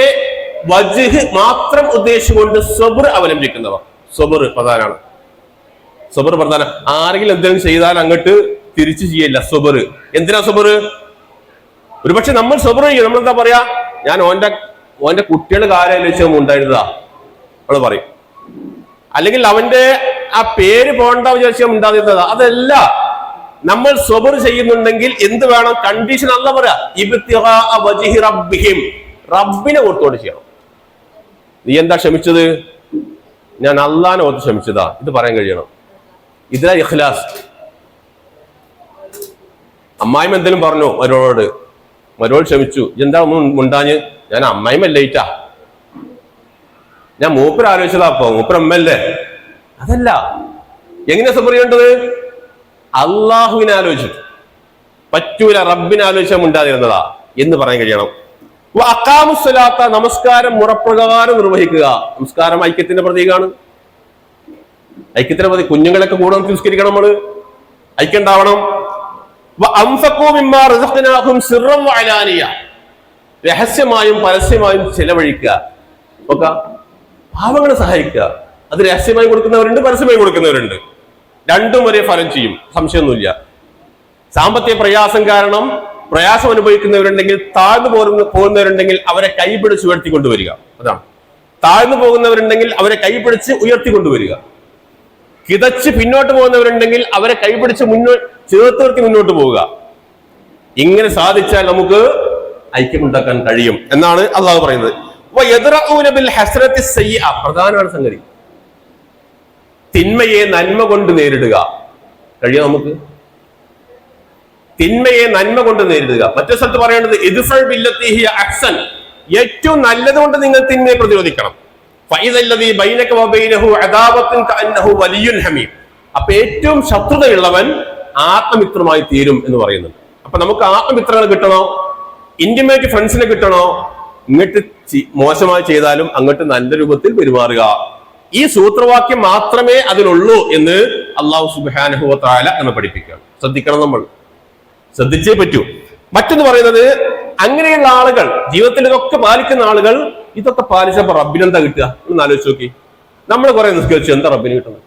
വജ്ഹ് മാത്രം ഉദ്ദേശിച്ചുകൊണ്ട് സബർ അവലംബിക്കുന്നവർ. സബർ പ്രധാനമാണ്. സബർ പ്രധാനം. ആരെങ്കിലും എന്തെങ്കിലും ചെയ്താൽ അങ്ങോട്ട് തിരിച്ചു ചെയ്യില്ല. സബർ എന്തിനാ സബർ? ഒരുപക്ഷെ നമ്മൾ സബർ ചെയ്യും. നമ്മൾ എന്താ പറയാ, ഞാൻ ഓന്റെ കുട്ടികളുടെ കാര്യം ലക്ഷ്യം ഉണ്ടായിരുന്നതാ നമ്മൾ പറയും. അല്ലെങ്കിൽ അവന്റെ ആ പേര് പോകണ്ട വിചാരിച്ചാൽ ഉണ്ടാകുന്നതാ. അതല്ല, നമ്മൾ സബർ ചെയ്യുന്നുണ്ടെങ്കിൽ എന്ത് വേണം? കണ്ടീഷൻ അല്ല പറയാ, ഇബ്തിഗാ വജ്ഹി റബ്ബിഹിം, റബ്ബിനെ ഓർത്തോണ്ട് ചെയ്യണം. നീ എന്താ ക്ഷമിച്ചത്? ഞാൻ അള്ളാനെ ഓർത്ത് ക്ഷമിച്ചതാ, ഇത് പറയാൻ കഴിയണം. ഇതിലാ ഇഖ്ലാസ്. അമ്മായിම എന്തെങ്കിലും പറഞ്ഞു മരോളോട്, മരോൾ ക്ഷമിച്ചു, എന്താ ഒന്നും ഉണ്ടാഞ്ഞ്? ഞാൻ അമ്മായിമ ലേറ്റാ, ഞാൻ മൂപ്പർ ആലോചിച്ചതാ, അപ്പൊ മൂപ്പർ അമ്മല്ലേ. അതല്ല, എങ്ങനെ സബർ ചെയ്യേണ്ടത്? അള്ളാഹുവിനെ ആലോചിച്ചിട്ട് പറ്റൂല, റബ്ബിനെ ആലോചിച്ചാൽ ഉണ്ടാതിരുന്നതാ എന്ന് പറയാൻ കഴിയണം. അഖാമുസ്സലാത്ത, നമസ്കാരം മുറപ്രകാരം നിർവഹിക്കുക. നമസ്കാരം ഐക്യത്തിന്റെ പ്രതീകമാണ്. ഐക്യത്തിന്റെ പ്രതി കുഞ്ഞുങ്ങളൊക്കെ കൂടെ നിസ്കരിക്കണം, നമ്മള് ഐക്യം ഉണ്ടാവണം. രഹസ്യമായും പരസ്യമായും ചെലവഴിക്കുക. പാവങ്ങളെ സഹായിക്കുക. അത് രഹസ്യമായി കൊടുക്കുന്നവരുണ്ട്, പരസ്യമായി കൊടുക്കുന്നവരുണ്ട്. രണ്ടും ഒരേ ഫലം ചെയ്യും, സംശയമൊന്നുമില്ല. സാമ്പത്തിക പ്രയാസം കാരണം പ്രയാസം അനുഭവിക്കുന്നവരുണ്ടെങ്കിൽ, താഴ്ന്നു പോകുന്നവരുണ്ടെങ്കിൽ അവരെ കൈപിടിച്ച് ഉയർത്തിക്കൊണ്ടുവരിക. അതാണ്. താഴ്ന്നു പോകുന്നവരുണ്ടെങ്കിൽ അവരെ കൈപിടിച്ച് ഉയർത്തിക്കൊണ്ടുവരിക. കിതച്ച് പിന്നോട്ട് പോകുന്നവരുണ്ടെങ്കിൽ അവരെ കൈപിടിച്ച് ചേർത്ത് നിർത്തി മുന്നോട്ട് പോവുക. ഇങ്ങനെ സാധിച്ചാൽ നമുക്ക് ഐക്യമുണ്ടാക്കാൻ കഴിയും എന്നാണ് അള്ളാഹു പറയുന്നത്. പ്രധാനമാണ് സംഗതി. തിന്മയെ നന്മ കൊണ്ട് നേരിടുക. കഴിയാം നമുക്ക്? തിന്മയെ നന്മ കൊണ്ട് നേരിടുക. മറ്റു സ്ഥലത്ത് പറയേണ്ടത് ഇദ്ഫഅ ബില്ലത്തി ഹിയ അഹ്സൻ, ഏറ്റവും നല്ലത് കൊണ്ട് നിങ്ങൾ തിന്മയെ പ്രതിരോധിക്കണം. ഫഇദല്ലദീ ബൈനക വബൈനഹു അദാവത്തുൻ കഅന്നഹു വലിയ്യുൻ ഹമീം, അപ്പൊ ഏറ്റവും ശത്രുതയുള്ളവൻ ആത്മമിത്രമായി തീരും എന്ന് പറയുന്നുണ്ട്. അപ്പൊ നമുക്ക് ആത്മമിത്രങ്ങൾ കിട്ടണോ, ഇന്റിമേറ്റ് ഫ്രണ്ട്സിനെ കിട്ടണോ, ഇങ്ങോട്ട് മോശമായി ചെയ്താലും അങ്ങോട്ട് നല്ല രൂപത്തിൽ പെരുമാറുക. ഈ സൂത്രവാക്യം മാത്രമേ അതിനുള്ളൂ എന്ന് അല്ലാഹു സുബ്ഹാനഹു വ തആല നമ്മെ പഠിപ്പിക്കുകയാണ്. ശ്രദ്ധിക്കണം, നമ്മൾ ശ്രദ്ധിച്ചേ പറ്റൂ. മറ്റൊന്ന് പറയുന്നത്, അങ്ങനെയുള്ള ആളുകൾ, ജീവിതത്തിൽ ഇതൊക്കെ പാലിക്കുന്ന ആളുകൾ, ഇതൊക്കെ പാലിച്ചപ്പോ റബ്ബിനെന്താ കിട്ടുക എന്ന് ആലോചിച്ച് നോക്കി. നമ്മൾ കുറെ നിസ്കരിച്ചു, എന്താ റബ്ബിന് കിട്ടുന്നത്?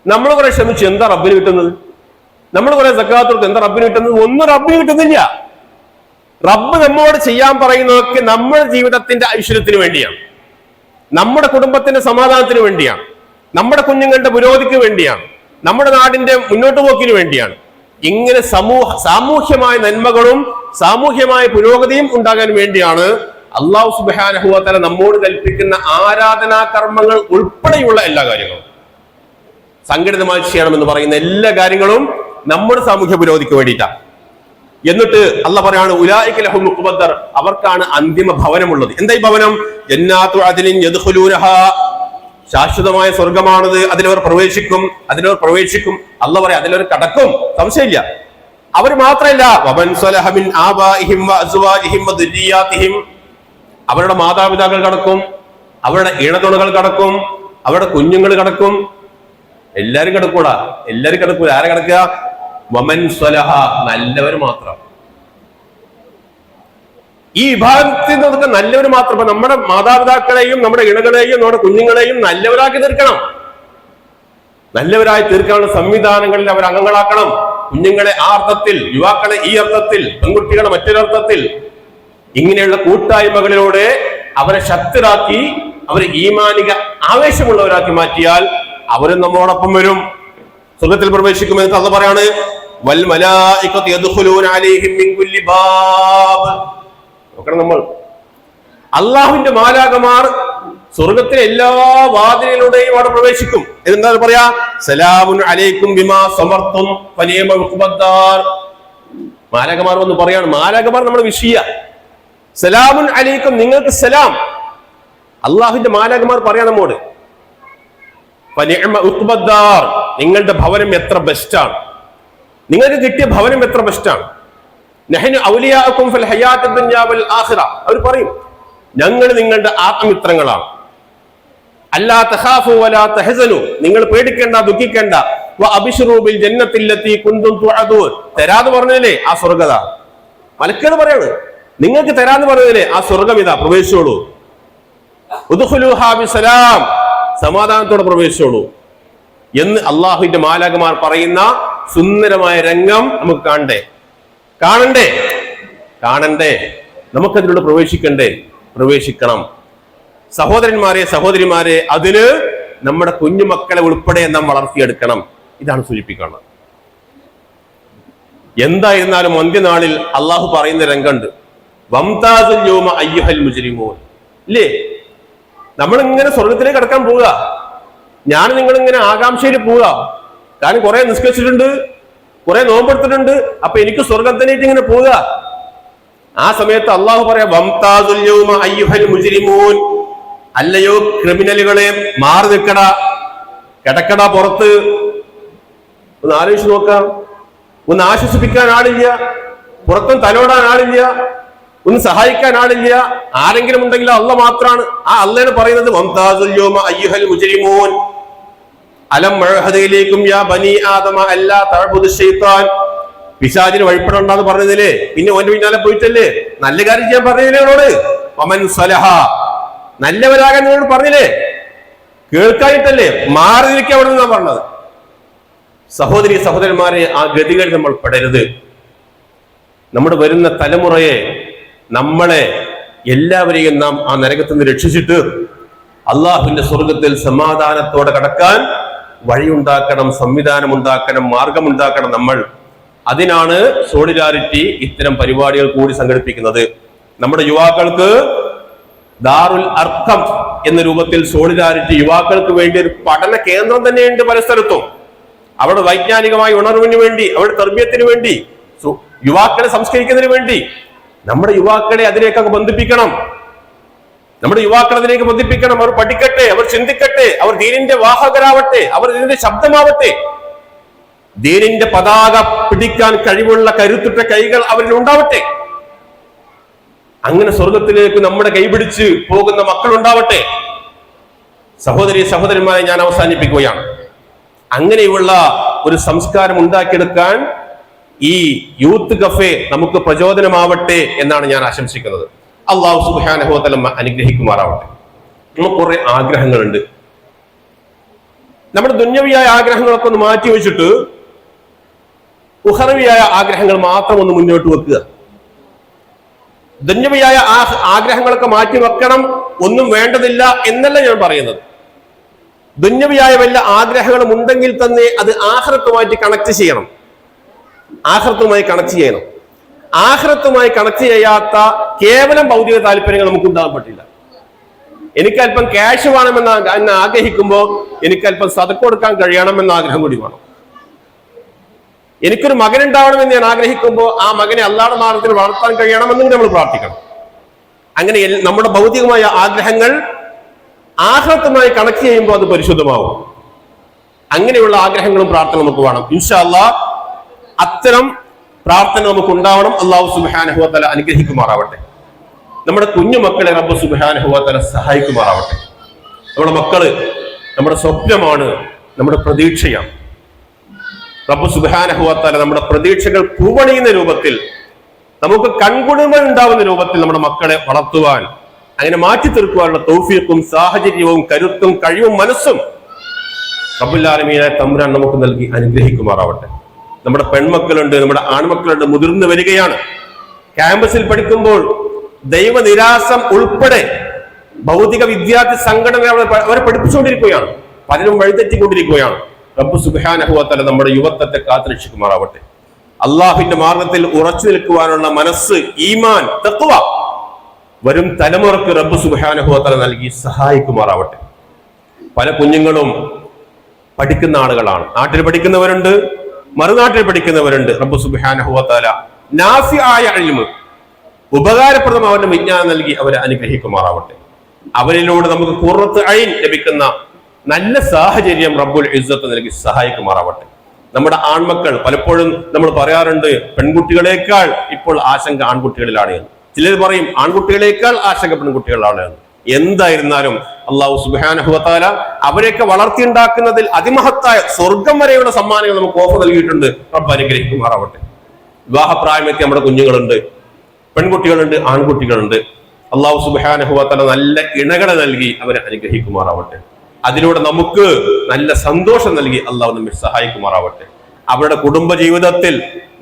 നമ്മൾ കുറെ ക്ഷമിച്ചു, എന്താ റബ്ബിന് കിട്ടുന്നത്? നമ്മൾ കുറെ സക്കാത്ത് കൊടുത്തു, എന്താ റബ്ബിന് കിട്ടുന്നത്? ഒന്നും റബ്ബിന് കിട്ടുന്നില്ല. റബ്ബ് നമ്മോട് ചെയ്യാൻ പറയുന്നതൊക്കെ നമ്മുടെ ജീവിതത്തിന്റെ ഐശ്വര്യത്തിന് വേണ്ടിയാണ്, നമ്മുടെ കുടുംബത്തിന്റെ സമാധാനത്തിന് വേണ്ടിയാണ്, നമ്മുടെ കുഞ്ഞുങ്ങളുടെ പുരോഗതിക്ക് വേണ്ടിയാണ്, നമ്മുടെ നാടിന്റെ മുന്നോട്ട് പോക്കിന് വേണ്ടിയാണ്. ഇങ്ങനെ സാമൂഹ്യമായ നന്മകളും സാമൂഹ്യമായ പുരോഗതിയും ഉണ്ടാകാൻ വേണ്ടിയാണ് അല്ലാഹു സുബ്ഹാനഹു വ തആല നമ്മോട് കൽപ്പിക്കുന്ന ആരാധനാ കർമ്മങ്ങൾ ഉൾപ്പെടെയുള്ള എല്ലാ കാര്യങ്ങളും സംഘടിതമായി ചെയ്യണമെന്ന് പറയുന്ന എല്ലാ കാര്യങ്ങളും നമ്മുടെ സാമൂഹ്യ പുരോഗതിക്ക് വേണ്ടിയിട്ടാണ്. എന്നിട്ട് അല്ലാഹ് പറയാണ്, ഉലൈക ലഹുൽ മുഖദ്ദർ, അവർക്കാണ് അന്തിമ ഭവനമുള്ളത്. എന്താ ഈ ഭവനം? ജന്നാത്തു അദ്നിൻ യദ്ഖുലൂനഹാ, ശാശ്വതമായ സ്വർഗമാണത്, അതിലവർ പ്രവേശിക്കും. അല്ലാഹ് പറയാ, അതിലവർ കടക്കും, സംശയമില്ല. അവർ മാത്രമല്ല, വമൻ സ്വലഹ മിൻ ആബാഇഹിം വഅസ്വാജിഹിം വദുരിയാതിഹിം, അവരുടെ മാതാപിതാക്കൾ കടക്കും, അവരുടെ ഇണതുണകൾ കടക്കും, അവരുടെ കുഞ്ഞുങ്ങൾ കടക്കും. എല്ലാരും കിടക്കൂടാ, എല്ലാരും കിടക്കൂല. ആരെ കിടക്കുക? വമൻ സ്വലഹ, നല്ലവർ മാത്രം. ഈ വിഭാഗത്തിൽ നിന്നൊക്കെ നല്ലവർ മാത്രം, നമ്മുടെ മാതാപിതാക്കളെയും നമ്മുടെ ഇണകളെയും നമ്മുടെ കുഞ്ഞുങ്ങളെയും നല്ലവരാക്കി തീർക്കണം. നല്ലവരായി തീർക്കാനുള്ള സംവിധാനങ്ങളിൽ അവർ അംഗങ്ങളാക്കണം. കുഞ്ഞുങ്ങളെ ആ അർത്ഥത്തിൽ, യുവാക്കളെ ഈ അർത്ഥത്തിൽ, പെൺകുട്ടികളെ മറ്റൊരർത്ഥത്തിൽ, ഇങ്ങനെയുള്ള കൂട്ടായ്മകളിലൂടെ അവരെ ശക്തരാക്കി അവരെ ഈമാനിക ആവേശമുള്ളവരാക്കി മാറ്റിയാൽ അവരും നമ്മോടൊപ്പം വരും, സ്വർഗ്ഗത്തിൽ പ്രവേശിക്കുമെന്ന് അല്ലാഹു പറയാണ്. വൽ മലായികതു യദ്ഖുലൂന അലൈഹിം മിൻ കുല്ലി ബാബ്. നോക്കണം, നമ്മൾ അള്ളാഹുവിന്റെ മാലാകമാർ സ്വർഗത്തിലെ എല്ലാ വാതിലിലൂടെയും അവിടെ പ്രവേശിക്കും. എന്താ പറയാ? സലാമുൻ അലൈക്കും ബിമാ സബർതും ഫനിഅമ ഉഖ്ബദ്ദാർ. മാലാകമാർ വന്ന് പറയാണ്, മാലാകമാർ നമ്മുടെ വിഷയ, സലാമുൻ അലൈക്കും, നിങ്ങൾക്ക് സലാം. അള്ളാഹുവിന്റെ മാലാകമാർ പറയാ നമ്മോട്, ഫനിഅമ ഉഖ്ബദ്ദാർ, നിങ്ങളുടെ ഭവനം എത്ര ബെസ്റ്റാണ്, നിങ്ങൾക്ക് കിട്ടിയ ഭവനം എത്ര ബെസ്റ്റാണ്. നഹ്നു ഔലിയാഉകും ഫിൽ ഹയാത്തി ദുനിയ വൽ ആഖിറ. അവർ പറയും, ഞങ്ങൾ നിങ്ങളുടെ ആത്മമിത്രങ്ങളാണ്. അല്ലാ തഖാഫു വലാ തഹസനു, നിങ്ങൾ പേടിക്കേണ്ട, ദുഃഖിക്കേണ്ട. വഅബ്ശിറൂ ബിൽ ജന്നത്തി ലത്തി കുൻതും തുഅദൂൻ, തരാന്ന് പറഞ്ഞില്ലേ ആ സ്വർഗ്ഗത. മലക്കുകൾ പറയാണ്, നിങ്ങൾക്ക് തരാന്ന് പറഞ്ഞില്ലേ ആ സ്വർഗ്ഗം ഇതാ, പ്രവേശിച്ചോളൂ. ഉദ്ഖുലൂഹാ ബിസലാം, സമാധാനത്തോടെ പ്രവേശിച്ചോളൂ എന്ന് അള്ളാഹുവിന്റെ മാലാകമാർ പറയുന്ന സുന്ദരമായ രംഗം നമുക്ക് കാണണ്ടേ, നമുക്കതിലൂടെ പ്രവേശിക്കണ്ടേ? പ്രവേശിക്കണം. സഹോദരന്മാരെ, സഹോദരിമാരെ, അതിന് നമ്മുടെ കുഞ്ഞുമക്കളെ ഉൾപ്പെടെ നാം വളർത്തിയെടുക്കണം. ഇതാണ് സൂചിപ്പിക്കുന്നത്. എന്തായിരുന്നാലും അന്ത്യനാളിൽ അള്ളാഹു പറയുന്ന രംഗമുണ്ട്, വംതാസുൽ യൗമ അയ്യുഹൽ മുജ്രിമൂൻ. ഇല്ലേ, നമ്മളിങ്ങനെ സ്വർഗത്തിലേക്ക് കടക്കാൻ പോവുക. ഞാൻ നിങ്ങളിങ്ങനെ ആകാംക്ഷയിൽ പോവുക. കാരണം കുറെ നിസ്കരിച്ചിട്ടുണ്ട്, കുറെ നോമ്പെടുത്തിട്ടുണ്ട്, അപ്പൊ എനിക്ക് സ്വർഗത്തിലേക്ക് ഇങ്ങനെ പോവുക. ആ സമയത്ത് അള്ളാഹു പറയാം, വംതാസുൽ യൗമ അയ്യുഹൽ മുജ്രിമൂൻ, അല്ലയോ ക്രിമിനലുകളെ, മാറി നിൽക്കടാ, കിടക്കടാ പുറത്ത്. ഒന്ന് ആലോചിച്ച് നോക്കാം. ഒന്ന് ആശ്വസിപ്പിക്കാൻ ആളില്ല, പുറത്തും തലോടാൻ ആളില്ല, ഒന്ന് സഹായിക്കാൻ ആളില്ല. ആരെങ്കിലും ഉണ്ടെങ്കിൽ അള്ളാഹ് മാത്രമാണ്. ആ അള്ളാഹ് പറയുന്നത്, വംതാസുൽ യൗമ അയ്യുഹൽ മുജ്രിമൂൻ അലം അഅ്ഹദിലേക്കും യാ ബനി ആദമ അല്ലാ തഅബുദു ശൈത്താൻ. പിശാചിന് വഴിപ്പെടണ്ടെന്ന് പറഞ്ഞതില്ലേ, പിന്നെ ഓന്റെ പിന്നാലെ പോയിട്ടല്ലേ നല്ല കാര്യം ചെയ്യാൻ പറഞ്ഞതില്ലേ അവനോട്. വമൻ സലഹ, നല്ലവരാകാൻ നിങ്ങളോട് പറഞ്ഞില്ലേ, കേൾക്കായിട്ടല്ലേ, മാറി നിൽക്കാൻ അവിടെ നിന്നാ പറഞ്ഞത്. സഹോദരി സഹോദരന്മാരെ, ആ ഗതികൾ നമ്മൾ പെടരുത്. നമ്മുടെ വരുന്ന തലമുറയെ, നമ്മളെ എല്ലാവരെയും നാം ആ നരകത്തിൽ നിന്ന് രക്ഷിച്ചിട്ട് അള്ളാഹുവിന്റെ സ്വർഗത്തിൽ സമാധാനത്തോടെ കടക്കാൻ വഴിയുണ്ടാക്കണം, സംവിധാനം ഉണ്ടാക്കണം, മാർഗമുണ്ടാക്കണം നമ്മൾ. അതിനാണ് സോളിഡാരിറ്റി ഇത്തരം പരിപാടികൾ കൂടി സംഘടിപ്പിക്കുന്നത്. നമ്മുടെ യുവാക്കൾക്ക് ദാറുൽ അർഖം എന്ന രൂപത്തിൽ സോളിഡാരിറ്റി യുവാക്കൾക്ക് വേണ്ടി ഒരു പഠന കേന്ദ്രം തന്നെയുണ്ട് പല സ്ഥലത്തും. അവിടെ വൈജ്ഞാനികമായ ഉണർവിന് വേണ്ടി, അവരുടെ തർബീയത്തിന് വേണ്ടി, യുവാക്കളെ സംസ്കരിക്കുന്നതിന് വേണ്ടി നമ്മുടെ യുവാക്കളെ അതിലേക്കൊക്കെ ബന്ധിപ്പിക്കണം. അവർ പഠിക്കട്ടെ, അവർ ചിന്തിക്കട്ടെ, അവർ ദീനിന്റെ വാഹകരാവട്ടെ, അവർ ദീനിന്റെ ശബ്ദമാവട്ടെ. ദീനിന്റെ പതാക പിടിക്കാൻ കഴിവുള്ള കരുത്തുറ്റ കൈകൾ അവരിൽ ഉണ്ടാവട്ടെ. അങ്ങനെ സ്വർഗത്തിലേക്ക് നമ്മുടെ കൈപിടിച്ച് പോകുന്ന മക്കൾ ഉണ്ടാവട്ടെ. സഹോദരി സഹോദരന്മാരെ, ഞാൻ അവസാനിപ്പിക്കുകയാണ്. അങ്ങനെയുള്ള ഒരു സംസ്കാരം ഉണ്ടാക്കിയെടുക്കാൻ ഈ യൂത്ത് കഫേ നമുക്ക് പ്രചോദനമാവട്ടെ എന്നാണ് ഞാൻ ആശംസിക്കുന്നത്. അല്ലാഹു സുബ്ഹാനഹു വ തആല അനുഗ്രഹിക്കുമാറാവട്ടെ. നമുക്ക് കുറെ ആഗ്രഹങ്ങളുണ്ട്. നമ്മുടെ ദുന്യവിയായ ആഗ്രഹങ്ങളൊക്കെ ഒന്ന് മാറ്റി വെച്ചിട്ട് ഉഖറവിയായ ആഗ്രഹങ്ങൾ മാത്രം ഒന്ന് മുന്നോട്ട് വെക്കുക. ദുന്യവിയായ ആഗ്രഹങ്ങളൊക്കെ മാറ്റി വെക്കണം, ഒന്നും വേണ്ടതില്ല എന്നല്ല ഞാൻ പറയുന്നത്. ദുന്യവിയായ വല്ല ആഗ്രഹങ്ങളും ഉണ്ടെങ്കിൽ തന്നെ അത് ആഖിറത്തുമായി കണക്ട് ചെയ്യണം. ആഖിറത്തുമായി കണക്ട് ചെയ്യാത്ത കേവലം ഭൗതിക താല്പര്യങ്ങൾ നമുക്ക് ഉണ്ടാകാൻ പറ്റില്ല. എനിക്കല്പം ക്യാഷ് വേണമെന്ന് ആഗ്രഹിക്കുമ്പോൾ എനിക്കല്പം സദഖ കൊടുക്കാൻ കഴിയണമെന്ന ആഗ്രഹം കൂടി വേണം. എനിക്കൊരു മകൻ ഉണ്ടാവണമെന്ന് ഞാൻ ആഗ്രഹിക്കുമ്പോൾ ആ മകനെ അല്ലാഹുവിന്റെ മാർഗ്ഗത്തിൽ വളർത്താൻ കഴിയണമെന്നും നമ്മൾ പ്രാർത്ഥിക്കണം. അങ്ങനെ നമ്മുടെ ഭൗതികമായ ആഗ്രഹങ്ങൾ ആഖിറത്തുമായി കണക്ട് ചെയ്യുമ്പോൾ അത് പരിശുദ്ധമാവും. അങ്ങനെയുള്ള ആഗ്രഹങ്ങളും പ്രാർത്ഥന നമുക്ക് വേണം. ഇൻഷാ അല്ലാഹ് അത്തരം പ്രാർത്ഥന നമുക്ക് ഉണ്ടാവണം. അല്ലാഹു സുബ്ഹാനഹു വ തആല അനുഗ്രഹിക്കുമാറാവട്ടെ. നമ്മുടെ കുഞ്ഞുമക്കളെ റബ്ബ് സുബ്ഹാനഹു വ തആല സഹായിക്കുമാറാവട്ടെ. നമ്മുടെ മക്കള് നമ്മുടെ സ്വപ്നമാണ്, നമ്മുടെ പ്രതീക്ഷയാണ്. റബ്ബ് സുബ്ഹാനഹു വ തആല നമ്മുടെ പ്രതീക്ഷകൾ പൂവണിയുന്ന രൂപത്തിൽ നമുക്ക് കൺകുളിമ ഉണ്ടാവുന്ന രൂപത്തിൽ നമ്മുടെ മക്കളെ വളർത്തുവാൻ, അങ്ങനെ മാറ്റി തീർക്കുവാനുള്ള തൗഫീഖും സാഹചര്യവും കരുത്തും കഴിവും മനസ്സും റബ്ബുൽ ആലമീനായ തമ്പുരാൻ നമുക്ക് നൽകി അനുഗ്രഹിക്കുമാറാവട്ടെ. നമ്മുടെ പെൺമക്കളുണ്ട്, നമ്മുടെ ആൺമക്കളുണ്ട്, മുതിർന്നു വരികയാണ്. ക്യാമ്പസിൽ പഠിക്കുമ്പോൾ ദൈവനിരാസം ഉൾപ്പെടെ ഭൗതിക വിദ്യാർത്ഥി സംഘടന അവരെ പഠിപ്പിച്ചുകൊണ്ടിരിക്കുകയാണ്. പലരും വഴിതെറ്റിക്കൊണ്ടിരിക്കുകയാണ്. റബ്ബ് സുബ്ഹാനഹു വ തആല നമ്മുടെ യുവത്വത്തെ കാത്തുരക്ഷിക്കുമാറാവട്ടെ. അള്ളാഹുവിന്റെ മാർഗത്തിൽ ഉറച്ചു നിൽക്കുവാനുള്ള മനസ്സ്, ഈമാൻ, തഖ്വ വരും തലമുറക്ക് റബ്ബ് സുബ്ഹാനഹു വ തആല നൽകി സഹായിക്കുമാറാവട്ടെ. പല കുഞ്ഞുങ്ങളും പഠിക്കുന്ന ആളുകളാണ്. നാട്ടിൽ പഠിക്കുന്നവരുണ്ട്, മറുനാട്ടിൽ പഠിക്കുന്നവരുണ്ട്. റബ്ബ് സുബ്ഹാനഹു വ തആല നാഫിആയ ഇൽമ്, ഉപകാരപ്രദമായ വിജ്ഞാനം നൽകി അവരെ അനുഗ്രഹിക്കുമാറാവട്ടെ. അവരിലൂടെ നമുക്ക് ഖുർറത്ത് ഐൻ ലഭിക്കുന്ന നല്ല സാഹചര്യം റബ്ബുൽ ഇസ്സത്ത് നൽകി സഹായിക്കുമാറാവട്ടെ. നമ്മുടെ ആൺമക്കൾ, പലപ്പോഴും നമ്മൾ പറയാറുണ്ട് പെൺകുട്ടികളെക്കാൾ ഇപ്പോൾ ആശങ്ക ആൺകുട്ടികളിലാണ് എന്ന്. ചിലർ പറയും ആൺകുട്ടികളെക്കാൾ ആശങ്ക പെൺകുട്ടികളാണ് എന്ന്. എന്തായിരുന്നാലും അല്ലാഹു സുബ്ഹാനഹു വ തആല അവരെയൊക്കെ വളർത്തിയുണ്ടാക്കുന്നതിൽ അതിമഹത്തായ സ്വർഗം വരെയുള്ള സമ്മാനങ്ങൾ നമുക്ക് ഓഫർ നൽകിയിട്ടുണ്ട്. റബ്ബ് അനുഗ്രഹിക്കുമാറാവട്ടെ. വിവാഹപ്രായമെത്തി നമ്മുടെ കുഞ്ഞുങ്ങളുണ്ട്, പെൺകുട്ടികളുണ്ട്, ആൺകുട്ടികളുണ്ട്. അല്ലാഹു സുബ്ഹാനഹു വ തആല നല്ല ഇണകളെ നൽകി അവരെ അനുഗ്രഹിക്കുമാറാവട്ടെ. അതിലൂടെ നമുക്ക് നല്ല സന്തോഷം നൽകി അള്ളാഹു നമ്മെ സഹായിക്കുമാറാവട്ടെ. അവരുടെ കുടുംബ ജീവിതത്തിൽ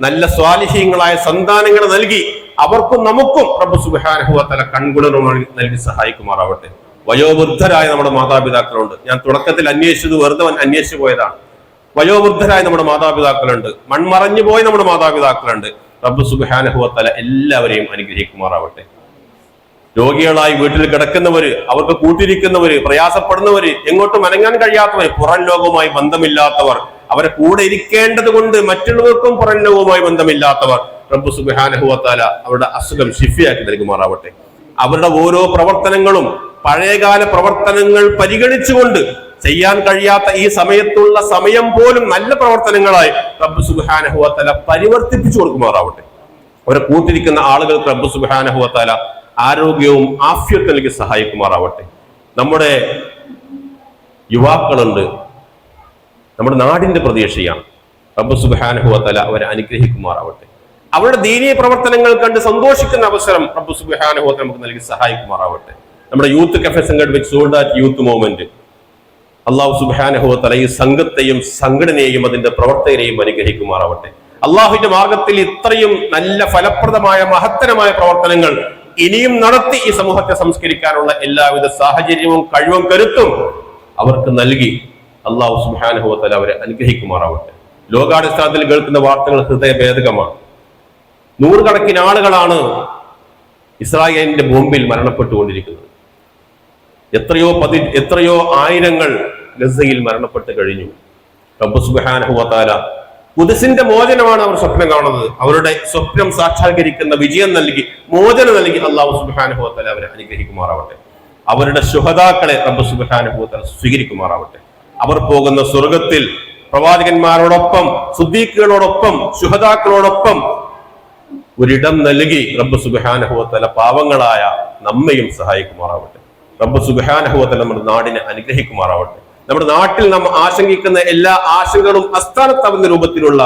നല്ല സ്വാലിഹീങ്ങളായ സന്താനങ്ങളെ നൽകി അവർക്കും നമുക്കും റബ്ബ് സുബ്ഹാനഹു വ തആല കൺകുളിർമ നൽകി സഹായിക്കുമാറാവട്ടെ. വയോവൃദ്ധരായ നമ്മുടെ മാതാപിതാക്കളുണ്ട്. ഞാൻ തുടക്കത്തിൽ അന്വേഷിച്ചത് വെറുതെ അന്വേഷിച്ചു പോയതാണ്. വയോവൃദ്ധരായ നമ്മുടെ മാതാപിതാക്കളുണ്ട്, മൺമറഞ്ഞു പോയ നമ്മുടെ മാതാപിതാക്കളുണ്ട്. റബ്ബ് സുബ്ഹാനഹു വ തആല എല്ലാവരെയും അനുഗ്രഹിക്കുമാറാവട്ടെ. രോഗികളായി വീട്ടിൽ കിടക്കുന്നവര്, അവർക്ക് കൂട്ടിരിക്കുന്നവര്, പ്രയാസപ്പെടുന്നവര്, എങ്ങോട്ടും അനങ്ങാൻ കഴിയാത്തവര്, പുറം ലോകവുമായി ബന്ധമില്ലാത്തവർ, അവരെ കൂടെ ഇരിക്കേണ്ടത് കൊണ്ട് മറ്റുള്ളവർക്കും പുറം ലോകവുമായി ബന്ധമില്ലാത്തവർ, റബ്ബ് സുബ്ഹാനഹു വ തആല അവരുടെ അസുഖം ശിഫിയാക്കി നൽകുമാറാവട്ടെ. അവരുടെ ഓരോ പ്രവർത്തനങ്ങളും പഴയകാല പ്രവർത്തനങ്ങൾ പരിഗണിച്ചുകൊണ്ട് ചെയ്യാൻ കഴിയാത്ത ഈ സമയത്തുള്ള സമയം പോലും നല്ല പ്രവർത്തനങ്ങളായി റബ്ബ് സുബ്ഹാനഹു വ തആല പരിവർത്തിപ്പിച്ചു കൊടുക്കുമാറാവട്ടെ. അവരെ കൂട്ടിരിക്കുന്ന ആളുകൾക്ക് റബ്ബ് സുബ്ഹാനഹു വ തആല ആരോഗ്യവും ആഫിയത്തും നൽകി സഹായിക്കുമാറാവട്ടെ. നമ്മുടെ യുവാക്കളുണ്ട്, നമ്മുടെ നാടിന്റെ പ്രതീക്ഷയാണ്. റബ്ബ് സുബ്ഹാനഹു വ തആല അവരെ അനുഗ്രഹിക്കുമാറാവട്ടെ. അവരുടെ ദീനീയ പ്രവർത്തനങ്ങൾ കണ്ട് സന്തോഷിക്കുന്ന അവസരം റബ്ബ് സുബ്ഹാനഹു വ തആല നമുക്ക് നൽകി സഹായിക്കുമാറാവട്ടെ. നമ്മുടെ യൂത്ത് കഫേ സംഘടിപ്പിച്ച സോൾഡാറ്റ് യൂത്ത് മൂവ്മെന്റ് അല്ലാഹു സുബ്ഹാനഹു വ തആല ഈ സംഘത്തെയും സംഘടനയെയും അതിന്റെ പ്രവർത്തകരെയും അനുഗ്രഹിക്കുമാറാവട്ടെ. അള്ളാഹുവിന്റെ മാർഗത്തിൽ ഇത്രയും നല്ല ഫലപ്രദമായ മഹത്തരമായ പ്രവർത്തനങ്ങൾ ഇനിയും നടത്തി ഈ സമൂഹത്തെ സംസ്കരിക്കാനുള്ള എല്ലാവിധ സാഹചര്യവും കഴിവും കരുത്തും അവർക്ക് നൽകി അല്ലാഹു സുബ്ഹാനഹു വ തആല അവരെ അനുഗ്രഹിക്കുമാറാവട്ടെ. ലോകാടിസ്ഥാനത്തിൽ കേൾക്കുന്ന വാർത്തകൾ ഹൃദയഭേദകമാണ്. നൂറുകണക്കിന് ആളുകളാണ് ഇസ്രായേലിന്റെ ബോംബിൽ മരണപ്പെട്ടുകൊണ്ടിരിക്കുന്നത്. എത്രയോ ആയിരങ്ങൾ ഗസയിൽ മരണപ്പെട്ട് കഴിഞ്ഞു. റബ്ബ് സുബ്ഹാനഹു വ തആല ഖുദ്സിന്റെ മോചനമാണ് അവർ സ്വപ്നം കാണുന്നത്. അവരുടെ സ്വപ്നം സാക്ഷാത്കരിക്കുന്ന വിജയം നൽകി, മോചനം നൽകി അല്ലാഹു സുബ്ഹാനഹു വ തആല അവരെ അനുഗ്രഹിക്കുമാറാവട്ടെ. അവരുടെ ശുഹദാക്കളെ റബ്ബ് സുബ്ഹാനഹു വ തആല സ്വീകരിക്കുമാറാവട്ടെ. അവർ പോകുന്ന സ്വർഗത്തിൽ പ്രവാചകന്മാരോടൊപ്പം, സുദ്ദീഖുകളോടൊപ്പം, ശുഹദാക്കളോടൊപ്പം ഒരിടം നൽകി റബ്ബ് സുബ്ഹാനഹു വ തആല പാവങ്ങളായ നമ്മയും സഹായിക്കുമാറാവട്ടെ. റബ്ബ് സുബ്ഹാനഹു വ തആല നമ്മുടെ നാടിനെ അനുഗ്രഹിക്കുമാറാവട്ടെ. നമ്മുടെ നാട്ടിൽ നാം ആശങ്കിക്കുന്ന എല്ലാ ആശങ്കകളും അസ്ഥാനത്താവുന്ന രൂപത്തിലുള്ള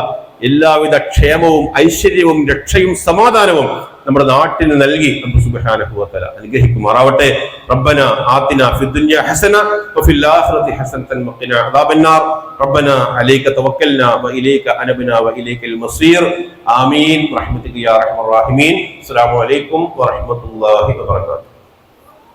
എല്ലാവിധ ക്ഷേമവും ഐശ്വര്യവും രക്ഷയും സമാധാനവും നമ്മുടെ നാട്ടിന് നൽകി റബ്ബ് സുബ്ഹാനഹു വ തആല അനുഗ്രഹിക്കുമാറാവട്ടെ. റബ്ബന ആതിന ഫിദ്ദുനിയ ഹസന വഫിൽ ആഖിറതി ഹസനതൻ വഖിന അദാബന്നാർ. റബ്ബന അലൈക തവക്കൽനാ വഇലൈക അനബ്നാ വഇലൈകൽ മസീർ. ആമീൻ റഹ്മതിക യാ അർഹമർ റഹീമീൻ. അസ്സലാമു അലൈക്കും വറഹ്മത്തുള്ളാഹി വബറകാതുഹു.